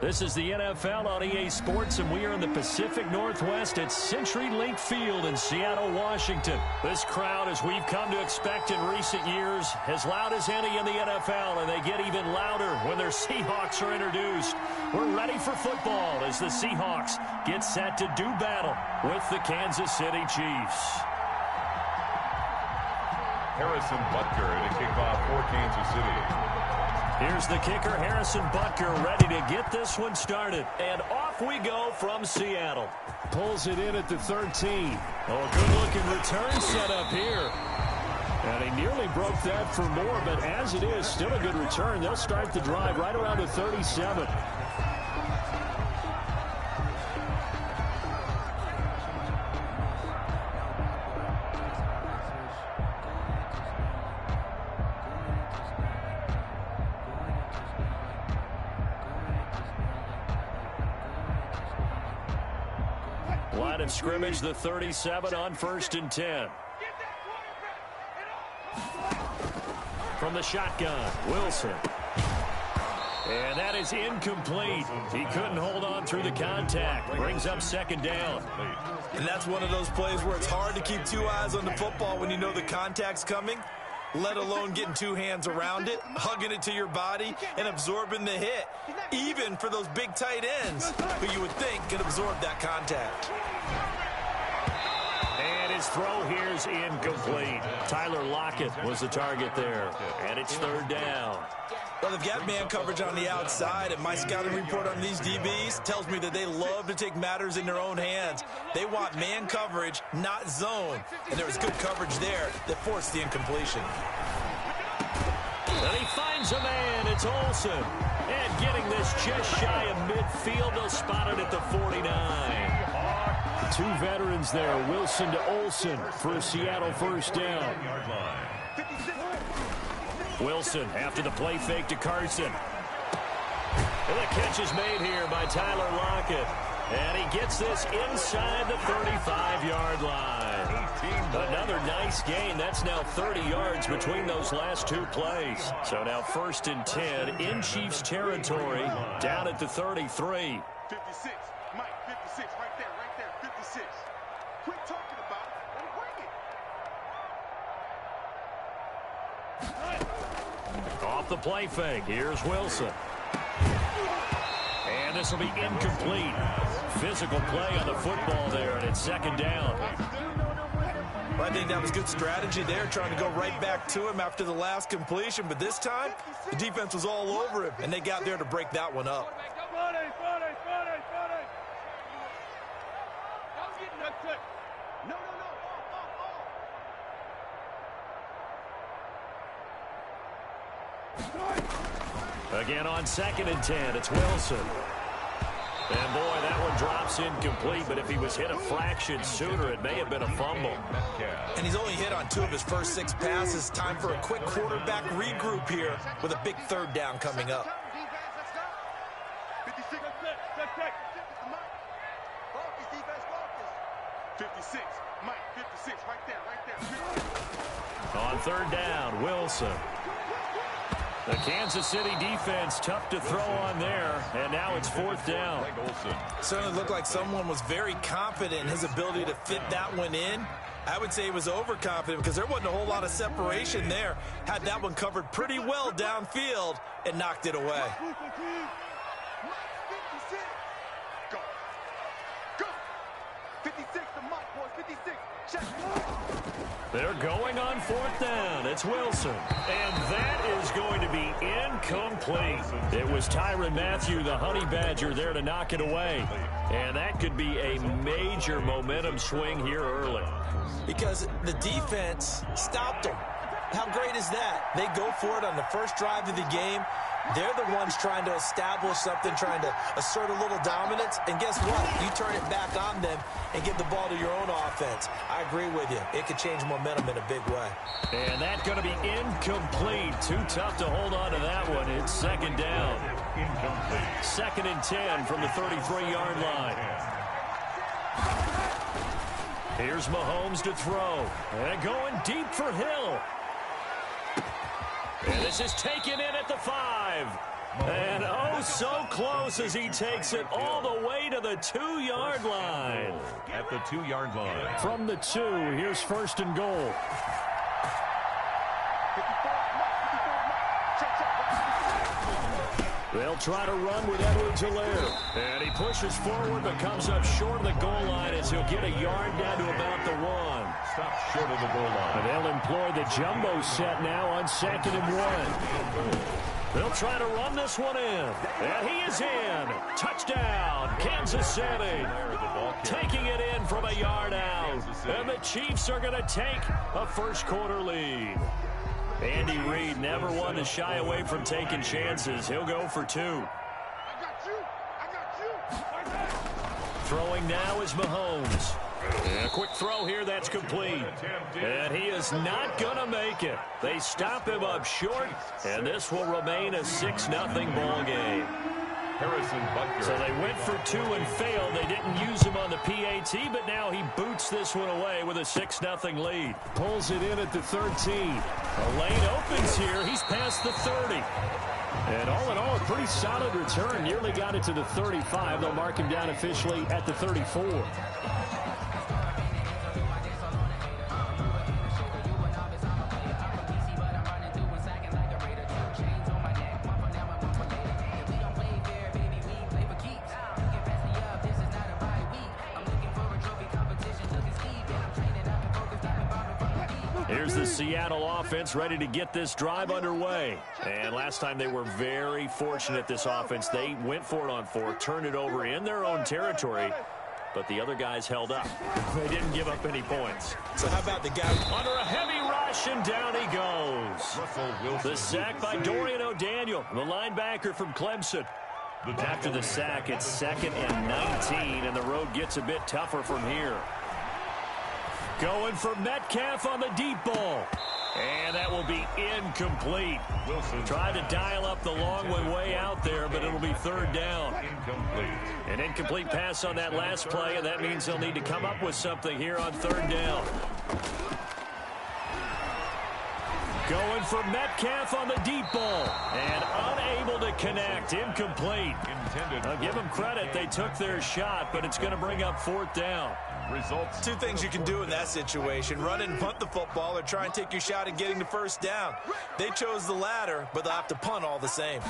This is the NFL on EA Sports, and we are in the Pacific Northwest at CenturyLink Field in Seattle, Washington. This crowd, as we've come to expect in recent years, as loud as any in the NFL, and they get even louder when their Seahawks are introduced. We're ready for football as the Seahawks get set to do battle with the Kansas City Chiefs. Harrison Butker to kick off for Kansas City. Here's the kicker, Harrison Butker, ready to get this one started. And off we go from Seattle. Pulls it in at the 13. Oh, good-looking return set up here. And he nearly broke that for more, but as it is, still a good return. They'll start the drive right around the 37. Line of scrimmage, the 37 on 1st and 10. From the shotgun, Wilson. And that is incomplete. He couldn't hold on through the contact. Brings up 2nd down. And that's one of those plays where it's hard to keep two eyes on the football when you know the contact's coming, let alone getting two hands around it, hugging it to your body, and absorbing the hit, even for those big tight ends who you would think can absorb that contact. And his throw here's incomplete. Tyler Lockett was the target there, and it's 3rd down. Well, they've got man coverage on the outside, and my scouting report on these DBs tells me that they love to take matters in their own hands. They want man coverage, not zone. And there was good coverage there that forced the incompletion. And he finds a man. It's Olsen. And getting this just shy of midfield. They'll spot it at the 49. Two veterans there, Wilson to Olsen for a Seattle 1st down. Wilson after the play fake to Carson. And the catch is made here by Tyler Lockett. And he gets this inside the 35-yard line. Another nice gain. That's now 30 yards between those last two plays. So now 1st and 10 in Chiefs territory, down at the 33. 56, Mike, 56, right there, 56. Quit talking about it and bring it. Off the play fake, here's Wilson. And this will be incomplete. Physical play on the football there, and it's 2nd down. Well, I think that was good strategy there, trying to go right back to him after the last completion. But this time, the defense was all over him, and they got there to break that one up. Again on 2nd and 10, it's Wilson. And boy, that one drops incomplete, but if he was hit a fraction sooner, it may have been a fumble. And he's only hit on 2 of his first 6 passes. Time for a quick quarterback regroup here with a big 3rd down coming up. 56, Mike, 56, right there. On 3rd down, Wilson. The Kansas City defense tough to throw on there, and now it's 4th down. Certainly looked like someone was very confident in his ability to fit that one in. I would say he was overconfident because there wasn't a whole lot of separation there. Had that one covered pretty well downfield and knocked it away. Go. Go. 56 to Mike, boys, 56. Check. They're going on 4th down. It's Wilson. And that is going to be incomplete. It was Tyrann Mathieu, the Honey Badger, there to knock it away. And that could be a major momentum swing here early. Because the defense stopped them. How great is that? They go for it on the first drive of the game. They're the ones trying to establish something, trying to assert a little dominance. And guess what? You turn it back on them and give the ball to your own offense. I agree with you. It could change momentum in a big way. And that's going to be incomplete. Too tough to hold on to that one. It's 2nd down. Incomplete. 2nd and 10 from the 33-yard line. Here's Mahomes to throw. And going deep for Hill. And this is taken in at the 5. And oh, so close as he takes it all the way to the 2-yard line. At the 2-yard line. From the 2, here's first and goal. They'll try to run with Edwards-Helaire. And he pushes forward but comes up short of the goal line as he'll get a yard down to about the 1. Stop short of the goal line. And they'll employ the jumbo set now on 2nd and 1. They'll try to run this one in. And he is in. Touchdown, Kansas City. Taking it in from a yard out. And the Chiefs are going to take a first-quarter lead. Andy Reid never one to shy away from taking chances. He'll go for 2. Throwing now is Mahomes. And a quick throw here that's complete. And he is not going to make it. They stop him up short, and this will remain a 6-0 ball game. So they went for 2 and failed. They didn't use him on the PAT, but now he boots this one away with a 6-0 lead. Pulls it in at the 13. A lane opens here. He's past the 30. And all in all, a pretty solid return. Nearly got it to the 35. They'll mark him down officially at the 34. Here's the Seattle offense ready to get this drive underway. And last time they were very fortunate, this offense. They went for it on 4, turned it over in their own territory, but the other guys held up. They didn't give up any points. So how about the guy under a heavy rush, and down he goes. The sack by Dorian O'Daniel, the linebacker from Clemson. After the sack, it's 2nd and 19, and the road gets a bit tougher from here. Going for Metcalf on the deep ball. And that will be incomplete. Wilson tried to dial up the long one way out there, but it'll be 3rd down. Incomplete. An incomplete pass on that last play, and that means they'll need to come up with something here on 3rd down. Going for Metcalf on the deep ball. And unable to connect. Incomplete. I'll give them credit. They took their shot, but it's going to bring up 4th down. Results. 2 things you can do in that situation: run and punt the football, or try and take your shot at getting the 1st down. They chose the latter, but they'll have to punt all the same.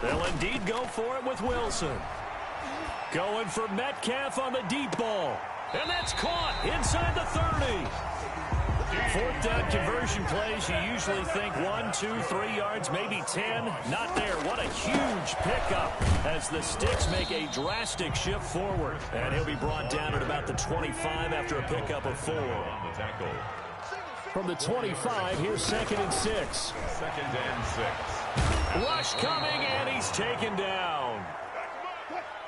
They'll indeed go for it with Wilson. Going for Metcalf on the deep ball. And that's caught inside the 30. 4th down conversion plays, you usually think 1, 2, 3 yards, maybe 10. Not there. What a huge pickup as the Sticks make a drastic shift forward. And he'll be brought down at about the 25 after a pickup of 4. On the tackle. From the 25, here's 2nd and 6. 2nd and 6. Rush coming, and he's taken down.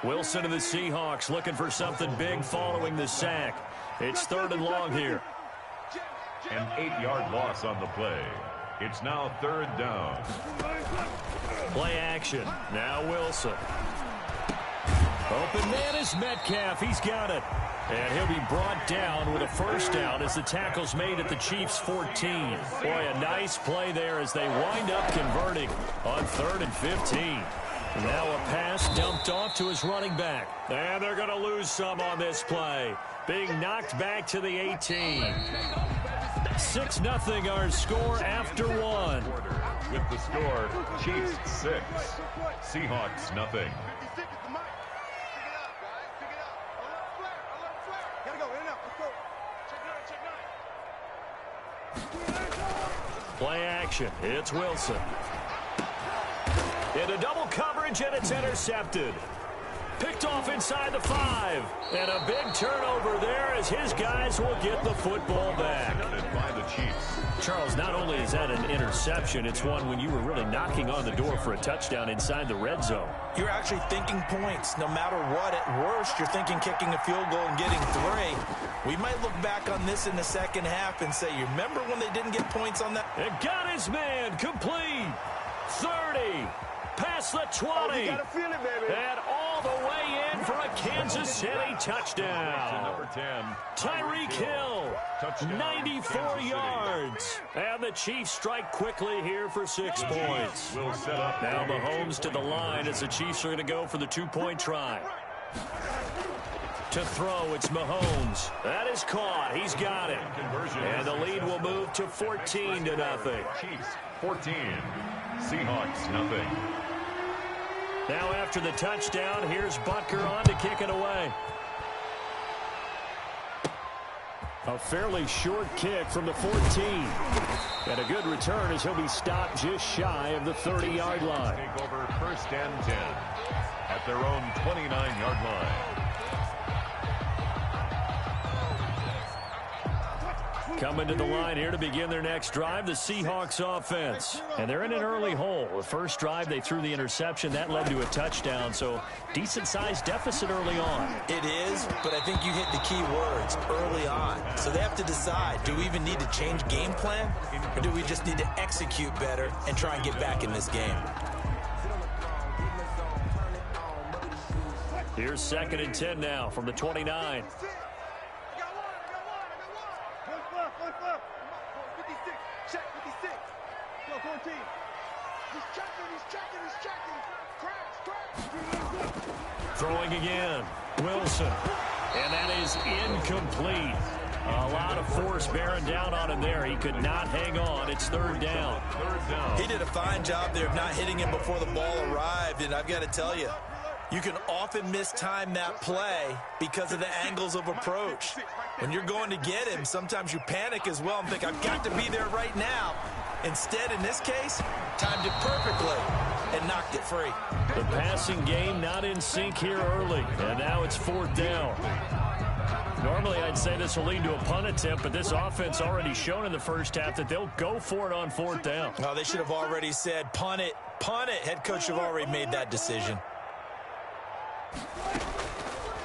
Wilson and the Seahawks looking for something big following the sack. It's 3rd and long here. An 8-yard loss on the play. It's now 3rd down. Play action. Now Wilson. Open man is Metcalf. He's got it. And he'll be brought down with a 1st down as the tackle's made at the Chiefs' 14. Boy, a nice play there as they wind up converting on 3rd and 15. Now a pass dumped off to his running back. And they're going to lose some on this play. Being knocked back to the 18. 6-0 our score after 1. With the score, Chiefs 6, Seahawks nothing. Play action. It's Wilson. Into double coverage, and it's intercepted. Picked off inside the 5. And a big turnover there as his guys will get the football back. By the Chiefs. Charles, not only is that an interception, it's one when you were really knocking on the door for a touchdown inside the red zone. You're actually thinking points. No matter what, at worst, you're thinking kicking a field goal and getting 3. We might look back on this in the 2nd half and say, you remember when they didn't get points on that? It got his man complete. 30. Past the 20. You gotta feel it, baby. And all the way in for for a Kansas City touchdown. Number 10, Tyreek Hill, Touchdown, 94 Kansas yards. And the Chiefs strike quickly here for 6 points. will set up. Now Mahomes to the line as the Chiefs are going to go for the 2-point try. To throw, it's Mahomes. That is caught. He's got it. And the lead will move to 14-0. Chiefs 14, Seahawks nothing. Now after the touchdown, here's Butker on to kick it away. A fairly short kick from the 14. And a good return as he'll be stopped just shy of the 30-yard line. Take over 1st and 10 at their own 29-yard line. Coming to the line here to begin their next drive, the Seahawks offense. And they're in an early hole. The first drive, they threw the interception. That led to a touchdown, so decent-sized deficit early on. It is, but I think you hit the key words, early on. So they have to decide, do we even need to change game plan, or do we just need to execute better and try and get back in this game? Here's 2nd and 10 now from the 29. Throwing again, Wilson, and that is incomplete. A lot of force bearing down on him there. He could not hang on. It's 3rd down. He did a fine job there of not hitting him before the ball arrived, and I've got to tell you, you can often mistime that play because of the angles of approach. When you're going to get him, sometimes you panic as well and think, I've got to be there right now. Instead, in this case, timed it perfectly and knocked it free. The passing game not in sync here early, and now it's 4th down. Normally, I'd say this will lead to a punt attempt, but this offense already shown in the first half that they'll go for it on 4th down. Oh, they should have already said, punt it, punt it. Head coach should have already made that decision.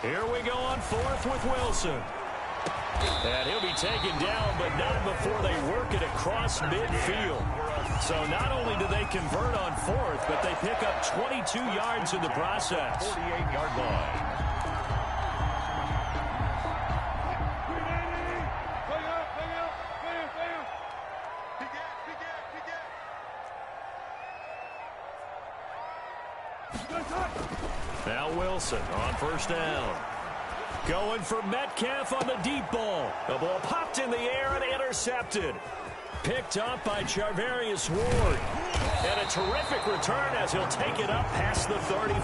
Here we go on 4th with Wilson. And he'll be taken down, but not before they work it across midfield. So not only do they convert on 4th, but they pick up 22 yards in the process. 48-yard line. Now Wilson on 1st down. Going for Metcalf on the deep ball. The ball popped in the air and intercepted. Picked up by Charvarius Ward. And a terrific return as he'll take it up past the 35.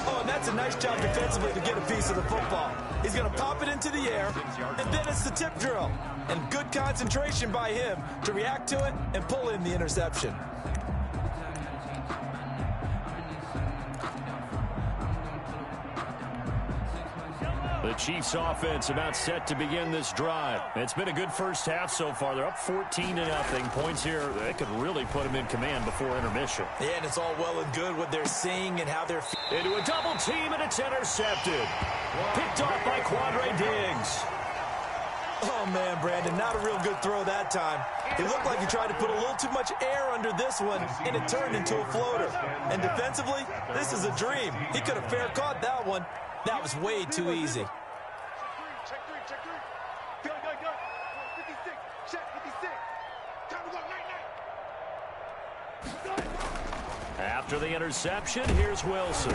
Oh, and that's a nice job defensively to get a piece of the football. He's going to pop it into the air, and then it's the tip drill. And good concentration by him to react to it and pull in the interception. The Chiefs offense about set to begin this drive. It's been a good first half so far. They're up 14-0. Points here, they could really put them in command before intermission. Yeah, and it's all well and good what they're seeing and how they're into a double team, and it's intercepted. Picked off by Quandre Diggs. Oh, man, Brandon, not a real good throw that time. It looked like he tried to put a little too much air under this one, and it turned into a floater. And defensively, this is a dream. He could have fair caught that one. That was way too easy. Check three. Go. 56. Check 56. Time to go. Night. After the interception, here's Wilson.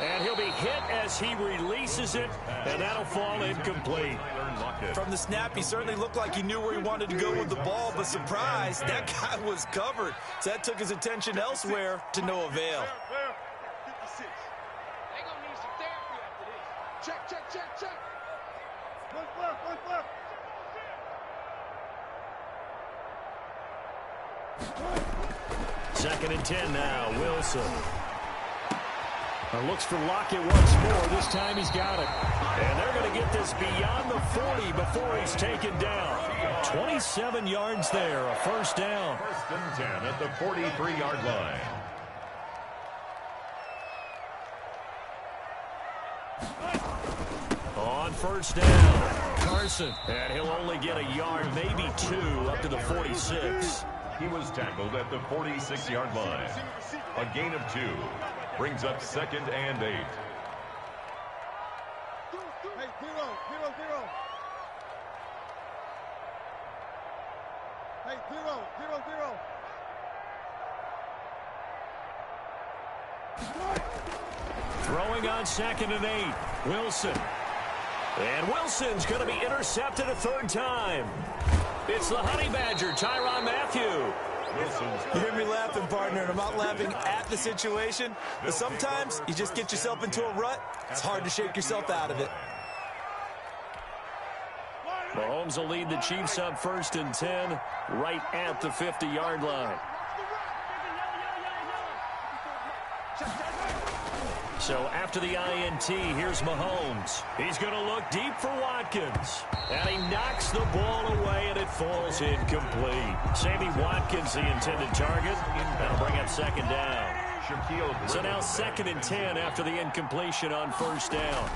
And he'll be hit as he releases it, and that'll fall incomplete. From the snap, he certainly looked like he knew where he wanted to go with the ball, but surprise, that guy was covered. So that took his attention elsewhere to no avail. 56. They gonna need some therapy after this. Check. One left. 2nd and 10 now, Wilson. Looks for Lockett once more. This time he's got it. And they're going to get this beyond the 40 before he's taken down. 27 yards there, a 1st down. 1st and 10 at the 43-yard line. On 1st down, Carson. And he'll only get a yard, maybe 2, up to the 46. He was tackled at the 46-yard line. A gain of 2 brings up 2nd and 8. 0-0-0. Throwing on 2nd and 8. Wilson. And Wilson's going to be intercepted a 3rd time. It's the Honey Badger, Tyrann Mathieu. You hear me laughing, partner, and I'm not laughing at the situation, but sometimes you just get yourself into a rut. It's hard to shake yourself out of it. Mahomes will lead the Chiefs up 1st and 10, right at the 50-yard line. So after the INT, here's Mahomes. He's going to look deep for Watkins. And he knocks the ball away, and it falls incomplete. Sammy Watkins, the intended target. That'll bring up 2nd down. So now 2nd and 10 after the incompletion on 1st down.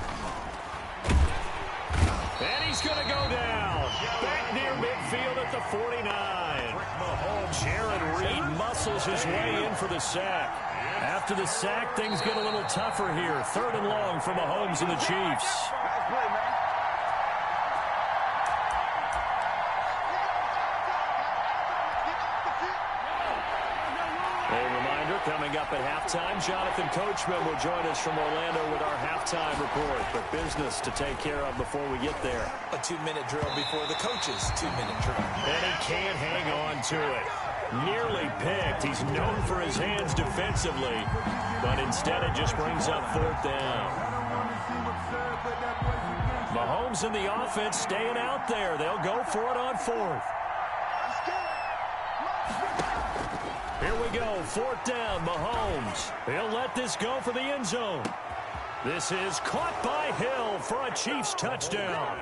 And he's going to go down. Back near midfield at the 49. Jared Reed muscles his way in for the sack. After the sack, things get a little tougher here. 3rd and long for Mahomes and the Chiefs. A reminder, coming up at halftime, Jonathan Coachman will join us from Orlando with our halftime report. But business to take care of before we get there. A 2-minute drill before the coach's 2-minute drill. And he can't hang on to it. Nearly picked. He's known for his hands defensively, but instead it just brings up 4th down. Mahomes and the offense staying out there. They'll go for it on 4th. Here we go, 4th down, Mahomes. He'll let this go for the end zone. This is caught by Hill for a Chiefs touchdown.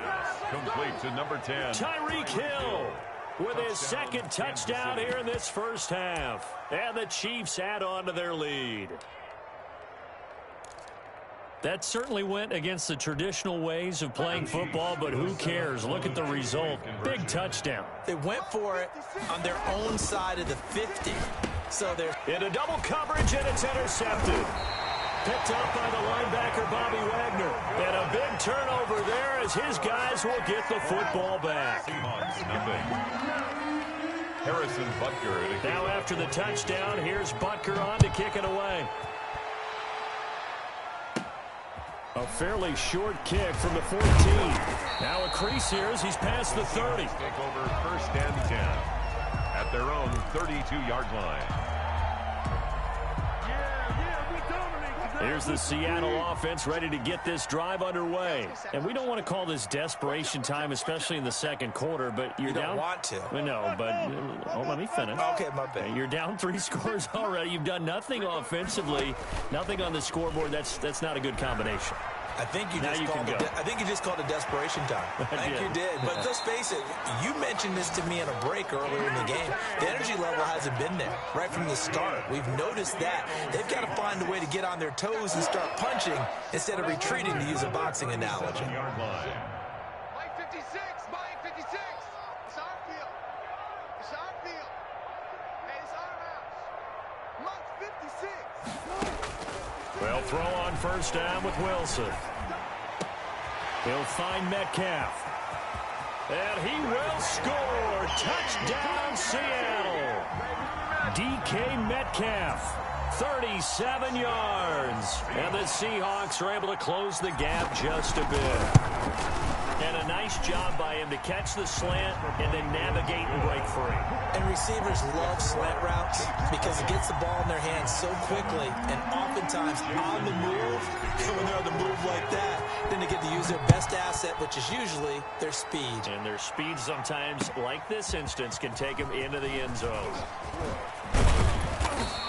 Complete to number 10. Tyreek Hill with his 2nd touchdown here in this 1st half. And the Chiefs add on to their lead. That certainly went against the traditional ways of playing football, but who cares? Look at the result. Big touchdown. They went for it on their own side of the 50. So they're into double coverage, and it's intercepted. Picked up by the linebacker, Bobby Wagner. And a big turnover there as his guys will get the football back. Harrison Butker. Now after the touchdown, here's Butker on to kick it away. A fairly short kick from the 14. Now a crease here as he's past the 30. Take over 1st and 10 at their own 32-yard line. Here's the Seattle offense ready to get this drive underway. And we don't want to call this desperation time, especially in the 2nd quarter, but you're down. You don't want to. No, but let me finish. Okay, my bad. You're down 3 scores already. You've done nothing offensively, nothing on the scoreboard. That's not a good combination. I think you just called it desperation time. I think you did. But let's face it, you mentioned this to me in a break earlier in the game. The energy level hasn't been there right from the start. We've noticed that. They've got to find a way to get on their toes and start punching instead of retreating, to use a boxing analogy. Mike 56, Mike 56. It's our field. It's our field. Hey, it's our house. Mike 56. They'll throw on 1st down with Wilson. He'll find Metcalf. And he will score. Touchdown, Seattle. DK Metcalf, 37 yards. And the Seahawks are able to close the gap just a bit. And a nice job by him to catch the slant and then navigate and break free. And receivers love slant routes because it gets the ball in their hands so quickly and oftentimes on the move. And when they're on the move like that, then they get to use their best asset, which is usually their speed. And their speed sometimes, like this instance, can take them into the end zone.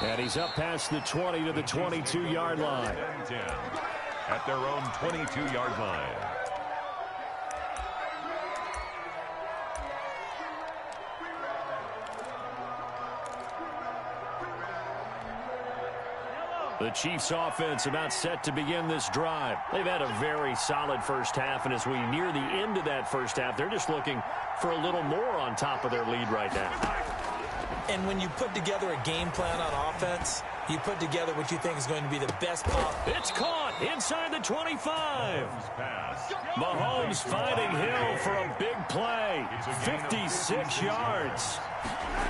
And he's up past the 20 to the 22-yard line. At their own 22-yard line. The Chiefs offense about set to begin this drive. They've had a very solid 1st half, and as we near the end of that 1st half, they're just looking for a little more on top of their lead right now. And when you put together a game plan on offense, you put together what you think is going to be the best possible. It's caught inside the 25. Mahomes finding Hill for a big play. 56 yards.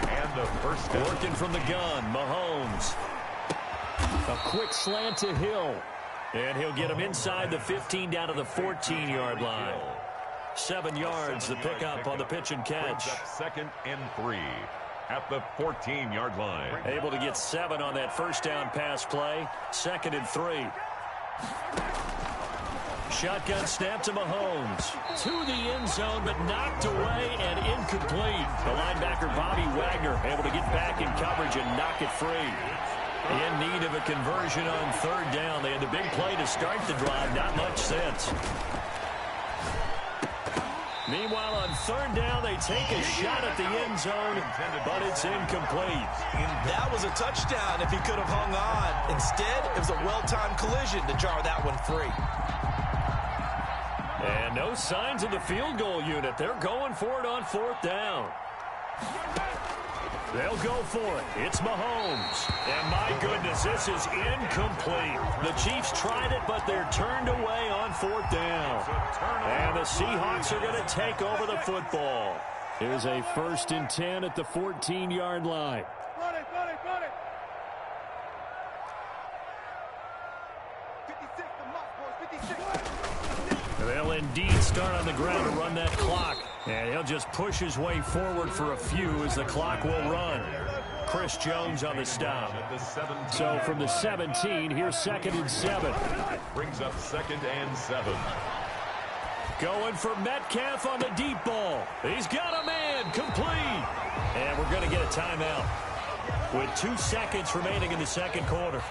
And the first down. Working from the gun, Mahomes. A quick slant to Hill. And he'll get him inside the 15 down to the 14-yard line. 7 yards the pickup on the pitch and catch. Second and 3 at the 14-yard line. Able to get 7 on that first down pass play. 2nd and 3. Shotgun snap to Mahomes. To the end zone, but knocked away and incomplete. The linebacker, Bobby Wagner, able to get back in coverage and knock it free. In need of a conversion on 3rd down. They had the big play to start the drive. Not much sense. Meanwhile, on 3rd down, they take a shot at the end zone, but it's incomplete. That was a touchdown if he could have hung on. Instead, it was a well-timed collision to jar that one free. And no signs of the field goal unit. They're going for it on 4th down. They'll go for it. It's Mahomes. And my goodness, this is incomplete. The Chiefs tried it, but they're turned away on 4th down. And the Seahawks are going to take over the football. Here's a 1st and 10 at the 14-yard line. Run it, run it, run it. 56, the mark, boys, 56. They'll indeed start on the ground to run that clock. And he'll just push his way forward for a few as the clock will run. Chris Jones on the stop. So from the 17, here's 2nd and 7. Brings up 2nd and 7. Going for Metcalf on the deep ball. He's got a man, complete. And we're going to get a timeout with 2 seconds remaining in the 2nd quarter.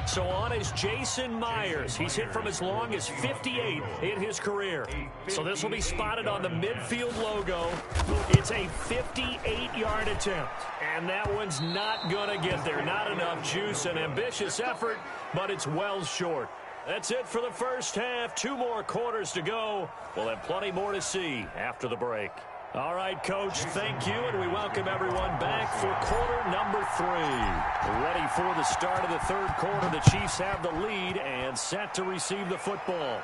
So on is Jason Myers. He's hit from as long as 58 in his career. So this will be spotted on the midfield logo. It's a 58-yard attempt. And that one's not going to get there. Not enough juice. An ambitious effort, but it's well short. That's it for the first half. 2 more quarters to go. We'll have plenty more to see after the break. All right, Coach, thank you, and we welcome everyone back for quarter number 3. Ready for the start of the 3rd quarter. The Chiefs have the lead and set to receive the football.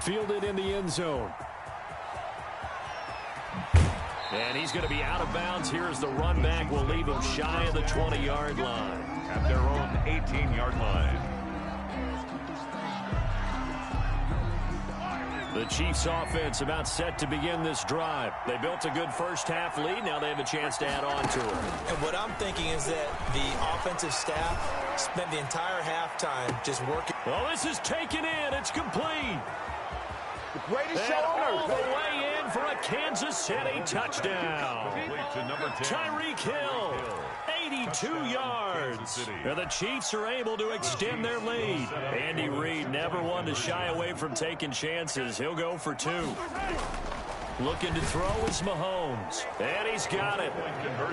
Fielded in the end zone. And he's going to be out of bounds. Here's the run back. We'll leave him shy of the 20-yard line. At their own 18-yard line. The Chiefs offense about set to begin this drive. They built a good first half lead. Now they have a chance to add on to it. And what I'm thinking is that the offensive staff spent the entire halftime just working. Well, this is taken in. It's complete. The greatest show And on all the earth. way in for a Kansas City touchdown. Complete to number 10. Tyreek Hill, 82 yards. And the Chiefs are able to extend their lead. Andy Reid never one to shy away from taking chances. He'll go for 2. Looking to throw is Mahomes. And he's got it.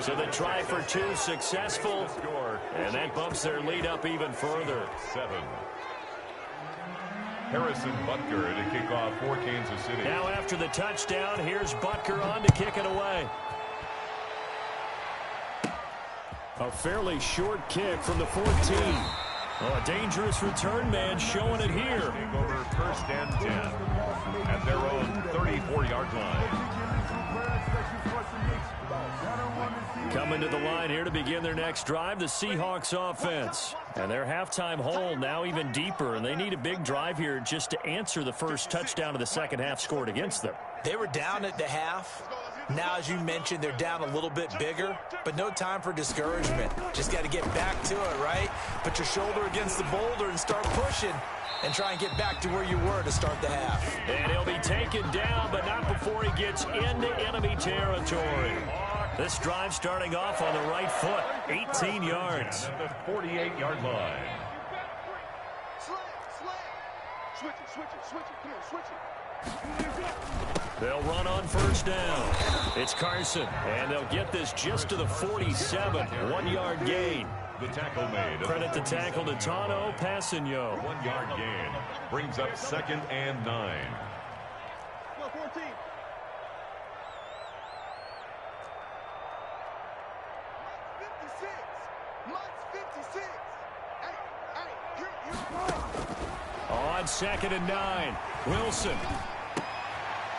So the try for 2 successful. And that bumps their lead up even further. 7. Harrison Butker to kick off for Kansas City. Now after the touchdown, here's Butker on to kick it away. A fairly short kick from the 14. Oh, a dangerous return man showing it here. Take over 1st and 10 at their own 34-yard line. Coming to the line here to begin their next drive, the Seahawks offense. And their halftime hole now even deeper, and they need a big drive here just to answer the first touchdown of the second half scored against them. They were down at the half. Now, as you mentioned, they're down a little bit bigger, but no time for discouragement. Just got to get back to it, right? Put your shoulder against the boulder and start pushing and try and get back to where you were to start the half. And he'll be taken down, but not before he gets into enemy territory. This drive starting off on the right foot, 18 yards. At the 48-yard line. Switch it. Come on, switch it. They'll run on first down. It's Carson, and they'll get this just to the 47. 1-yard gain. The tackle made. Credit the tackle to Tano Passigno. 1-yard gain. Brings up 2nd and 9. Come on, 14. 56. Hey, you're On 2nd and 9, Wilson.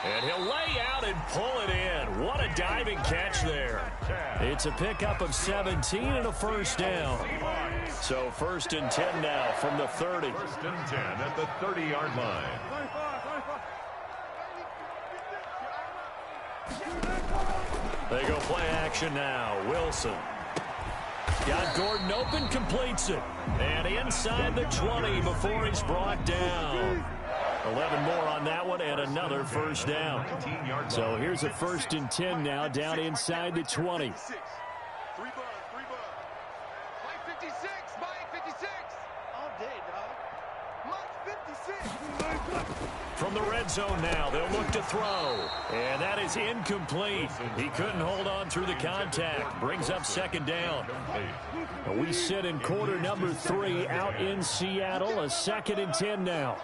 And he'll lay out and pull it in. What a diving catch there. It's a pickup of 17 and a first down. So 1st and 10 now from the 30. 1st and 10 at the 30-yard line. They go play action now. Wilson. Got Gordon open, completes it. And inside the 20 before he's brought down. 11 more on that one and another first down. So here's a 1st and 10 now down inside the 20. 3 bucks. Mike 56, Mike 56. All day, dog. Mike 56. From the red zone now, they'll look to throw. And that is incomplete. He couldn't hold on through the contact. Brings up 2nd down. We sit in quarter number 3 out in Seattle. A 2nd and 10 now.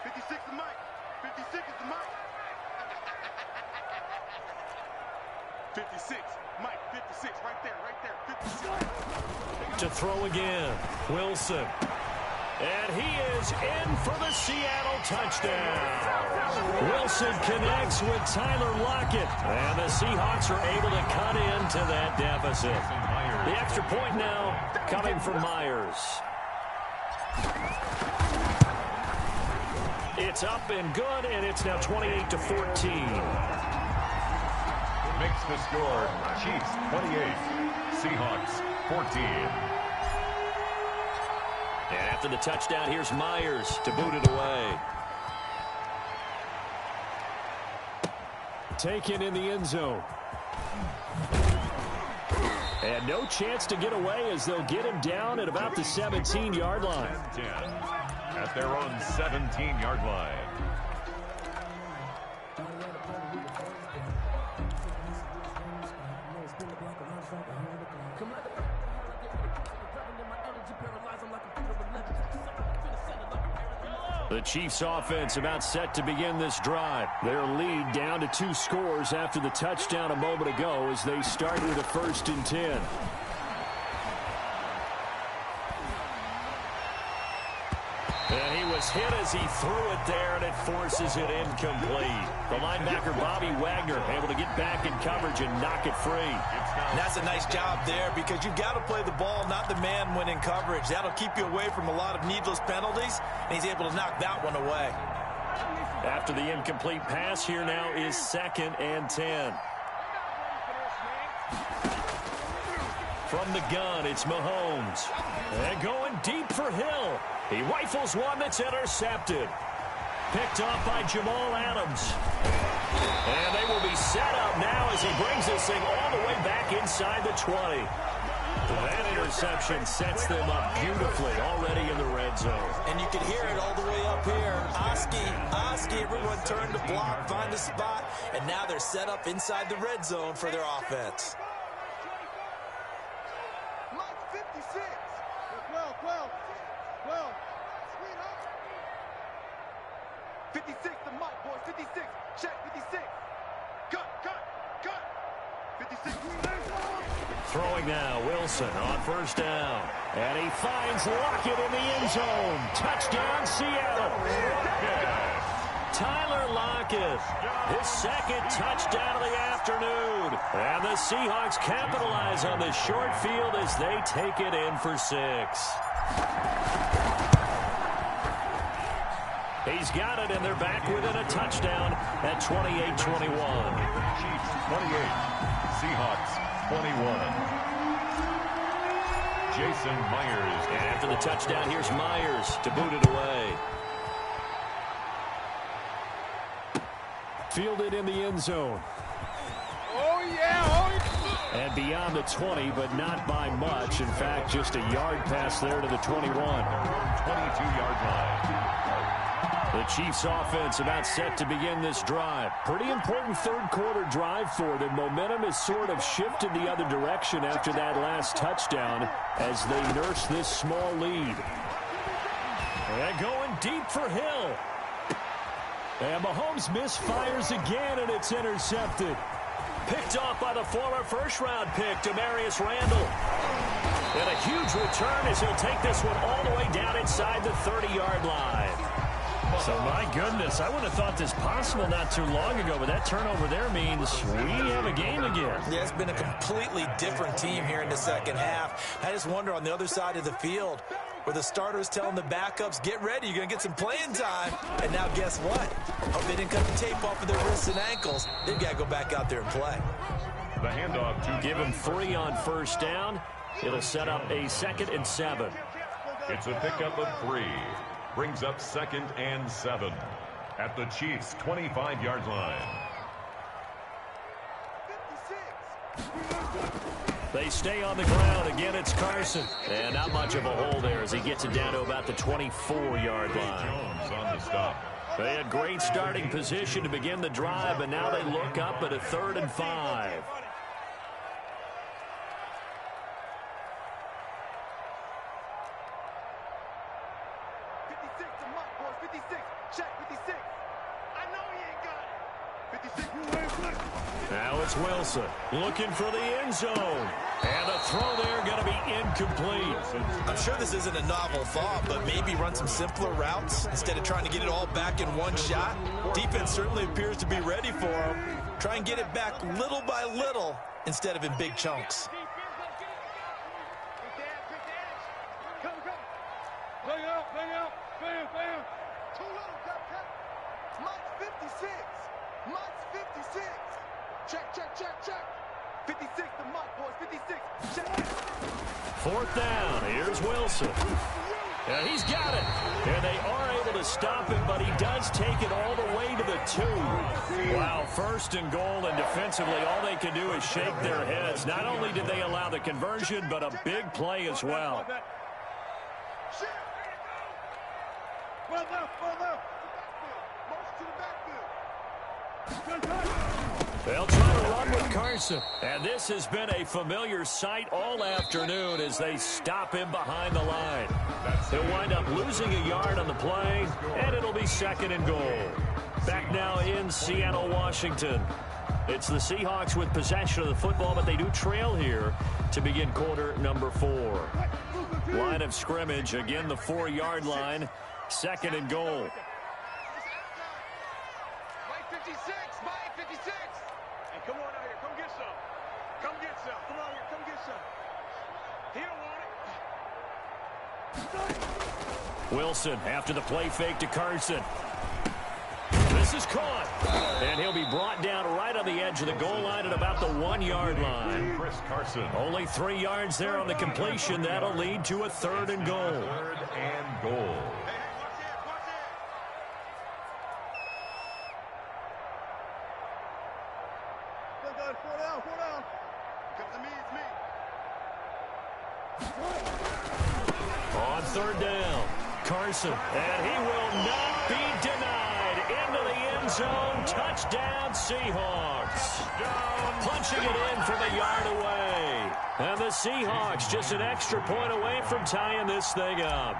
56 is Mike. 56 is the Mike. 56. Mike, 56. Right there. 56. To throw again. Wilson. And he is in for the Seattle touchdown. Wilson connects with Tyler Lockett. And the Seahawks are able to cut into that deficit. The extra point now coming from Myers. It's up and good, and it's now 28-14. Makes the score Chiefs 28, Seahawks 14. And after the touchdown, here's Myers to boot it away. Taken in the end zone. And no chance to get away as they'll get him down at about the 17-yard line. 10 at their own 17-yard line. The Chiefs offense about set to begin this drive. Their lead down to 2 scores after the touchdown a moment ago as they start with a 1st and 10. And he was hit as he threw it there, and it forces it incomplete. The linebacker, Bobby Wagner, able to get back in coverage and knock it free. And that's a nice job there because you've got to play the ball, not the man when in coverage. That'll keep you away from a lot of needless penalties, and he's able to knock that one away. After the incomplete pass, here now is 2nd and 10. From the gun, it's Mahomes. And going deep for Hill. He rifles one that's intercepted. Picked off by Jamal Adams. And they will be set up now as he brings this thing all the way back inside the 20. That interception sets them up beautifully already in the red zone. And you can hear it all the way up here. Oski, everyone turned to block, find a spot, and now they're set up inside the red zone for their offense. Mike 56. 12. 56 to Mike, boys. 56. Check 56. Cut. 56. Throwing now, Wilson on 1st down. And he finds Lockett in the end zone. Touchdown, Seattle. Tyler Lockett, his 2nd touchdown of the afternoon. And the Seahawks capitalize on the short field as they take it in for 6. He's got it, and they're back within a touchdown at 28-21. Chiefs 28, Seahawks 21. Jason Myers. And after the touchdown, here's Myers to boot it away. Fielded in the end zone. Oh, yeah. And beyond the 20, but not by much. In fact, just a yard pass there to the 21. 22-yard line. The Chiefs offense about set to begin this drive. Pretty important 3rd quarter drive for them. Momentum has sort of shifted the other direction after that last touchdown as they nurse this small lead. And going deep for Hill. And Mahomes misfires again, and it's intercepted. Picked off by the former first-round pick, Demarius Randall. And a huge return as he'll take this one all the way down inside the 30-yard line. So, my goodness, I wouldn't have thought this possible not too long ago, but that turnover there means we have a game again. Yeah, it's been a completely different team here in the second half. I just wonder on the other side of the field where the starters telling the backups, get ready, you're going to get some playing time. And now guess what? Hope they didn't cut the tape off of their wrists and ankles. They've got to go back out there and play. The handoff to give him 3 on first down. It'll set up a 2nd and 7. It's a pickup of 3. Brings up 2nd and 7 at the Chiefs' 25-yard line. 56. They stay on the ground. Again, it's Carson. And not much of a hole there as he gets it down to about the 24-yard line. Jones on the stop. They had great starting position to begin the drive, but now they look up at a 3rd and 5. 56 to Mike, boys. 56. Check 56. I know he ain't got it. 56. Now it's Wilson looking for the end zone. And the throw there going to be incomplete. I'm sure this isn't a novel thought, but maybe run some simpler routes instead of trying to get it all back in one shot. Defense certainly appears to be ready for him. Try and get it back little by little instead of in big chunks. Too little, cut. Mike's 56. Mike's 56. Check. 56 to Mike, boys. 56. Check. 4th down. Here's Wilson. And he's got it. And they are able to stop him, but he does take it all the way to the 2. Wow, 1st and goal, and defensively all they can do is shake their heads. Not only did they allow the conversion, but a big play as well. Well left. Motion to the backfield. They'll try to run with Carson. And this has been a familiar sight all afternoon as they stop him behind the line. He'll wind up losing a yard on the play, and it'll be 2nd and goal. Back now in Seattle, Washington. It's the Seahawks with possession of the football, but they do trail here to begin quarter number 4. Line of scrimmage, again the 4-yard line. 2nd and goal. Mike 56. Hey, come on out here. Come get some. Come on here. Come get some. He don't want it. Wilson after the play fake to Carson. This is caught. And he'll be brought down right on the edge of the goal line at about the 1-yard line. Chris Carson. Only 3 yards there on the completion. That'll lead to a 3rd and goal. 3rd and goal. Four down. Comes to me, it's me. On 3rd down, Carson. And he will not be denied. Into the end zone. Touchdown, Seahawks. Punching it in from a yard away. And the Seahawks just an extra point away from tying this thing up.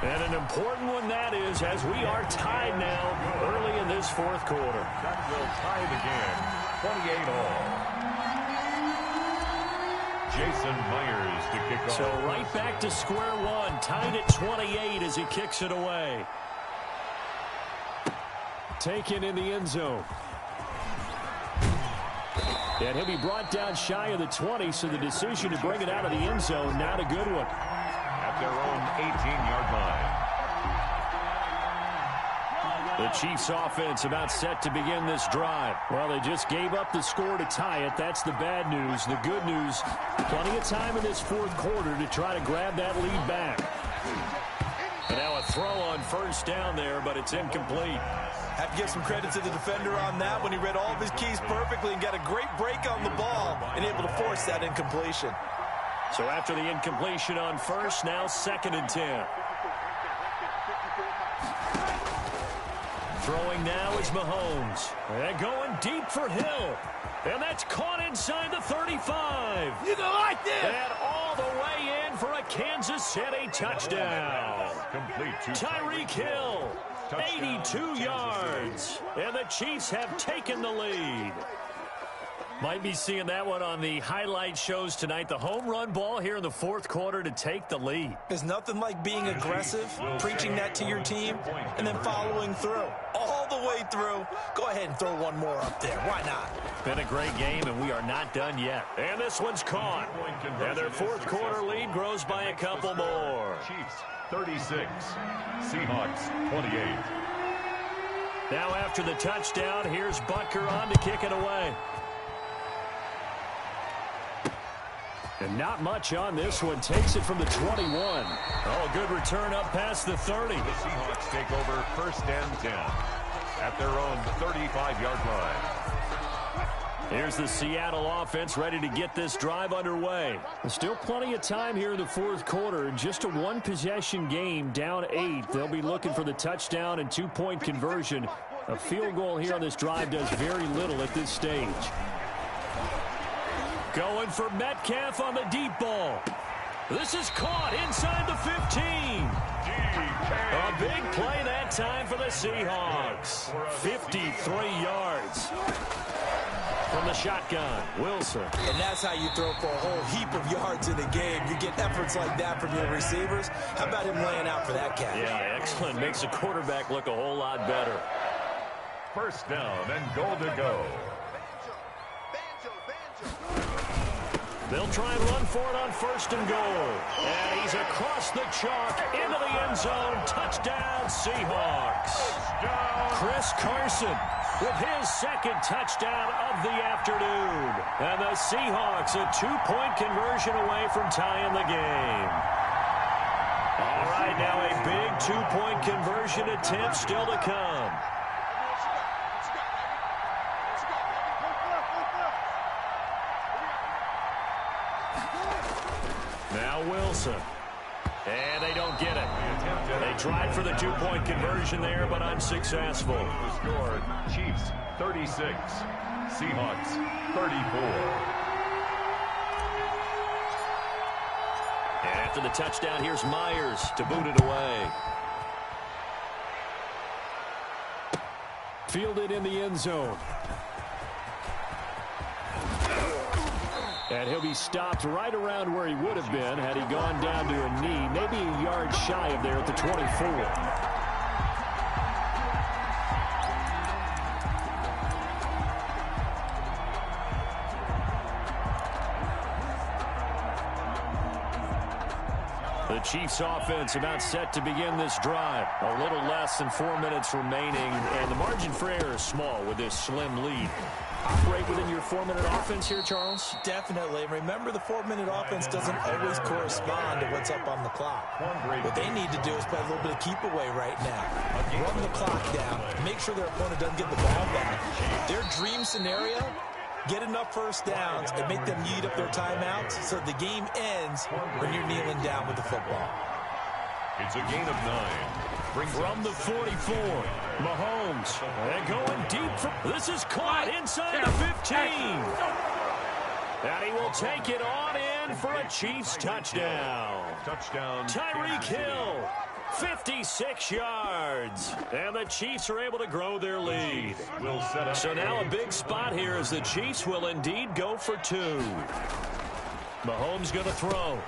And an important one that is, as we are tied now early in this 4th quarter. That will tie the game, 28 all. Jason Myers to kick off. So right back to square one, tied at 28 as he kicks it away. Taken in the end zone. And he'll be brought down shy of the 20, so the decision to bring it out of the end zone, not a good one. At their own 18-yard line. The Chiefs offense about set to begin this drive. Well, they just gave up the score to tie it. That's the bad news. The good news, plenty of time in this 4th quarter to try to grab that lead back. And now a throw on 1st down there, but it's incomplete. Have to give some credit to the defender on that when he read all of his keys perfectly and got a great break on the ball and able to force that incompletion. So after the incompletion on 1st, now 2nd and 10. Throwing now is Mahomes. And going deep for Hill. And that's caught inside the 35. You gonna like this? And all the way in for a Kansas City touchdown. Complete to Tyreek Hill 82 yards. And the Chiefs have taken the lead. Might be seeing that one on the highlight shows tonight. The home run ball here in the fourth quarter to take the lead. There's nothing like being aggressive, preaching that to your team, and then following through. All the way through. Go ahead and throw one more up there. Why not? Been a great game, and we are not done yet. And this one's caught. And their fourth quarter lead grows by a couple more. Chiefs 36, Seahawks 28. Now after the touchdown, here's Butker on to kick it away. And not much on this one. Takes it from the 21. Oh, good return up past the 30. The Seahawks take over first and 10 at their own 35-yard line. Here's the Seattle offense ready to get this drive underway. There's still plenty of time here in the fourth quarter. Just a one-possession game, down 8. They'll be looking for the touchdown and two-point conversion. A field goal here on this drive does very little at this stage. Going for Metcalf on the deep ball. This is caught inside the 15. A big play that time for the Seahawks. 53 yards from the shotgun. Wilson. And that's how you throw for a whole heap of yards in a game. You get efforts like that from your receivers. How about him laying out for that catch? Yeah, excellent. Makes the quarterback look a whole lot better. First down and goal to go. They'll try and run for it on first and goal. And he's across the chalk into the end zone. Touchdown, Seahawks. Chris Carson with his second touchdown of the afternoon. And the Seahawks a two-point conversion away from tying the game. All right, now a big two-point conversion attempt still to come. Now Wilson. And they don't get it. They tried for the two-point conversion there, but unsuccessful. The score, Chiefs 36, Seahawks 34. And after the touchdown, here's Myers to boot it away. Fielded in the end zone. And he'll be stopped right around where he would have been had he gone down to a knee, maybe a yard shy of there at the 24. The Chiefs offense about set to begin this drive. A little less than 4 minutes remaining, and the margin for error is small with this slim lead. Operate within your 4-minute offense here, Charles? Definitely. Remember, the 4-minute offense doesn't always correspond to what's up on the clock. What they need to do is play a little bit of keep away right now. Run the clock down. Make sure their opponent doesn't get the ball back. Their dream scenario, get enough first downs and make them eat up their timeouts so the game ends when you're kneeling down with the football. It's a gain of 9. From the 44, Mahomes. And going deep. This is caught inside the 15. And he will take it on in for a Chiefs touchdown. Tyreek Hill, 56 yards. And the Chiefs are able to grow their lead. So now a big spot here as the Chiefs will indeed go for 2. Mahomes going to throw.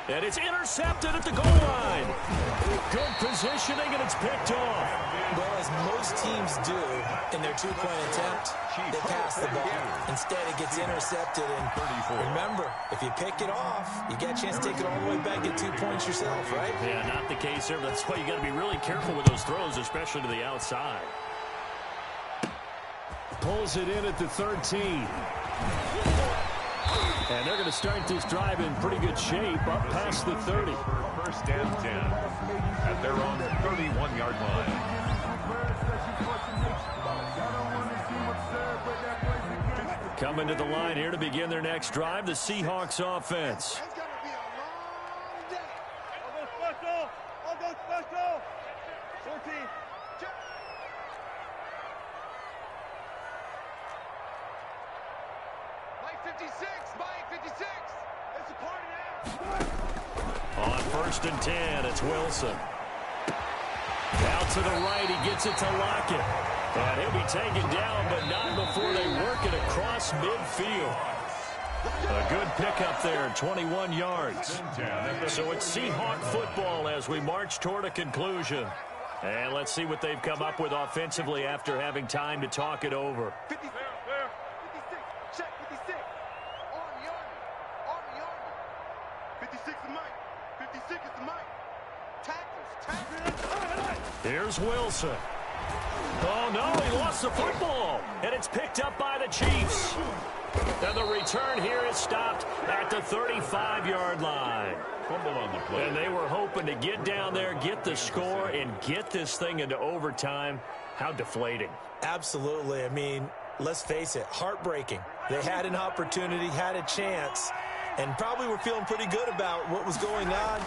And it's intercepted at the goal line. Good positioning, and it's picked off. Well, as most teams do in their two-point attempt, they pass the ball. Instead, it gets intercepted. And remember, if you pick it off, you get a chance to take it all the way back, get 2 points yourself, right? Yeah, not the case there. That's why you got to be really careful with those throws, especially to the outside. Pulls it in at the 13. And they're going to start this drive in pretty good shape up past the 30. First and 10 at their own 31-yard line. Coming to the line here to begin their next drive, the Seahawks offense. It's going to be a long day. I'll go special. 14. Mike 56. Mike 56. It's a party now. On first and 10, it's Wilson. Out to the right, he gets it to Lockett. And he'll be taken down, but not before they work it across midfield. A good pickup there, 21 yards. So it's Seahawk football as we march toward a conclusion. And let's see what they've come up with offensively after having time to talk it over. 56, check 56. On the army. 56 is Mike. 56 is the Mike. Tackles. Here's Wilson. Oh, no, he lost the football. And it's picked up by the Chiefs. And the return here is stopped at the 35-yard line. And they were hoping to get down there, get the score, and get this thing into overtime. How deflating. Absolutely. I mean, let's face it, heartbreaking. They had an opportunity, had a chance, and probably were feeling pretty good about what was going on,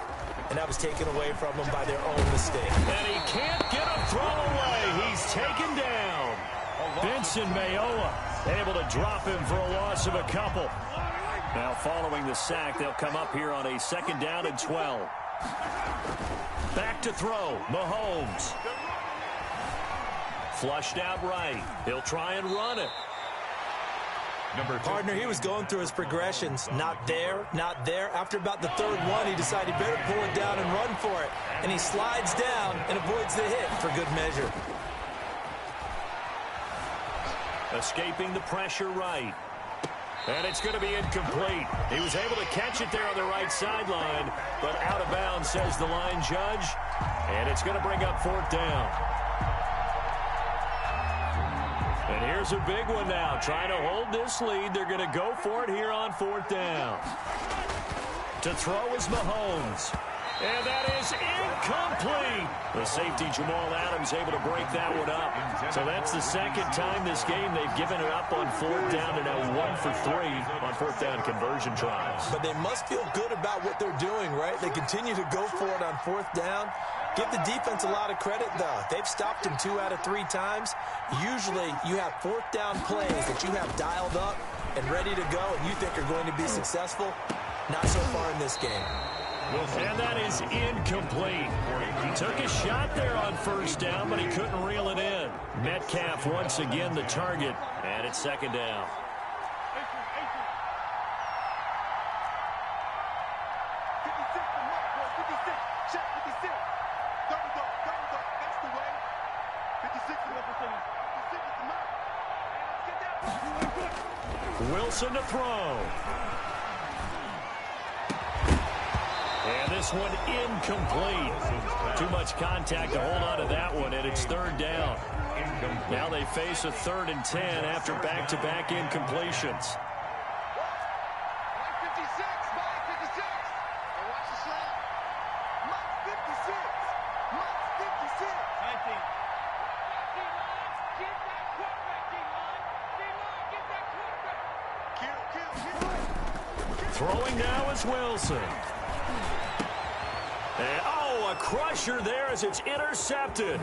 and that was taken away from them by their own mistake. And he can't get a throw away. He's taken down. Benson Mayowa able to drop him for a loss of a couple. Now following the sack, they'll come up here on a 2nd down and 12. Back to throw, Mahomes. Flushed out right. He'll try and run it. Partner, he was going through his progressions. Not there, not there. After about the 3rd one, he decided he better pull it down and run for it. And he slides down and avoids the hit for good measure. Escaping the pressure right. And it's going to be incomplete. He was able to catch it there on the right sideline, but out of bounds, says the line judge. And it's going to bring up 4th down. And here's a big one now. Trying to hold this lead. They're going to go for it here on 4th down. To throw is Mahomes. And that is incomplete. The safety, Jamal Adams, able to break that one up. So that's the 2nd time this game they've given it up on 4th down, and now 1 for 3 on 4th down conversion tries. But they must feel good about what they're doing, right? They continue to go for it on 4th down. Give the defense a lot of credit, though. They've stopped him 2 out of 3 times. Usually you have 4th down plays that you have dialed up and ready to go and you think are going to be successful. Not so far in this game. And that is incomplete. He took a shot there on 1st down, but he couldn't reel it in. Metcalf once again the target, and it's 2nd down. Wilson to throw. And this one incomplete. Too much contact to hold on to that one, and it's 3rd down. Now they face a 3rd and 10 after back-to-back incompletions. Throwing now is Wilson. And, oh, a crusher there as it's intercepted.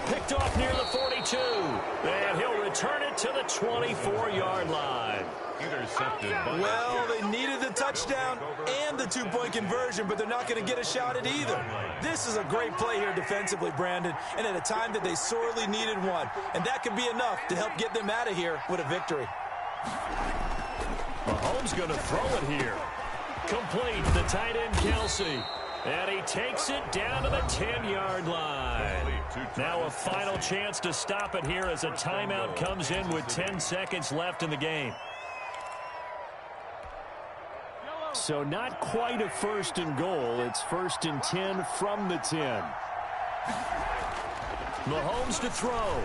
Picked off near the 42. And he'll return it to the 24-yard line. Intercepted. Well, they needed the touchdown and the 2-point conversion, but they're not going to get a shot at either. This is a great play here defensively, Brandon, and at a time that they sorely needed one. And that could be enough to help get them out of here with a victory. Mahomes going to throw it here. Complete, the tight end Kelsey. And he takes it down to the 10-yard line. Now a final chance to stop it here as a timeout comes in with 10 seconds left in the game. So not quite a 1st and goal. It's 1st and 10 from the 10. Mahomes to throw.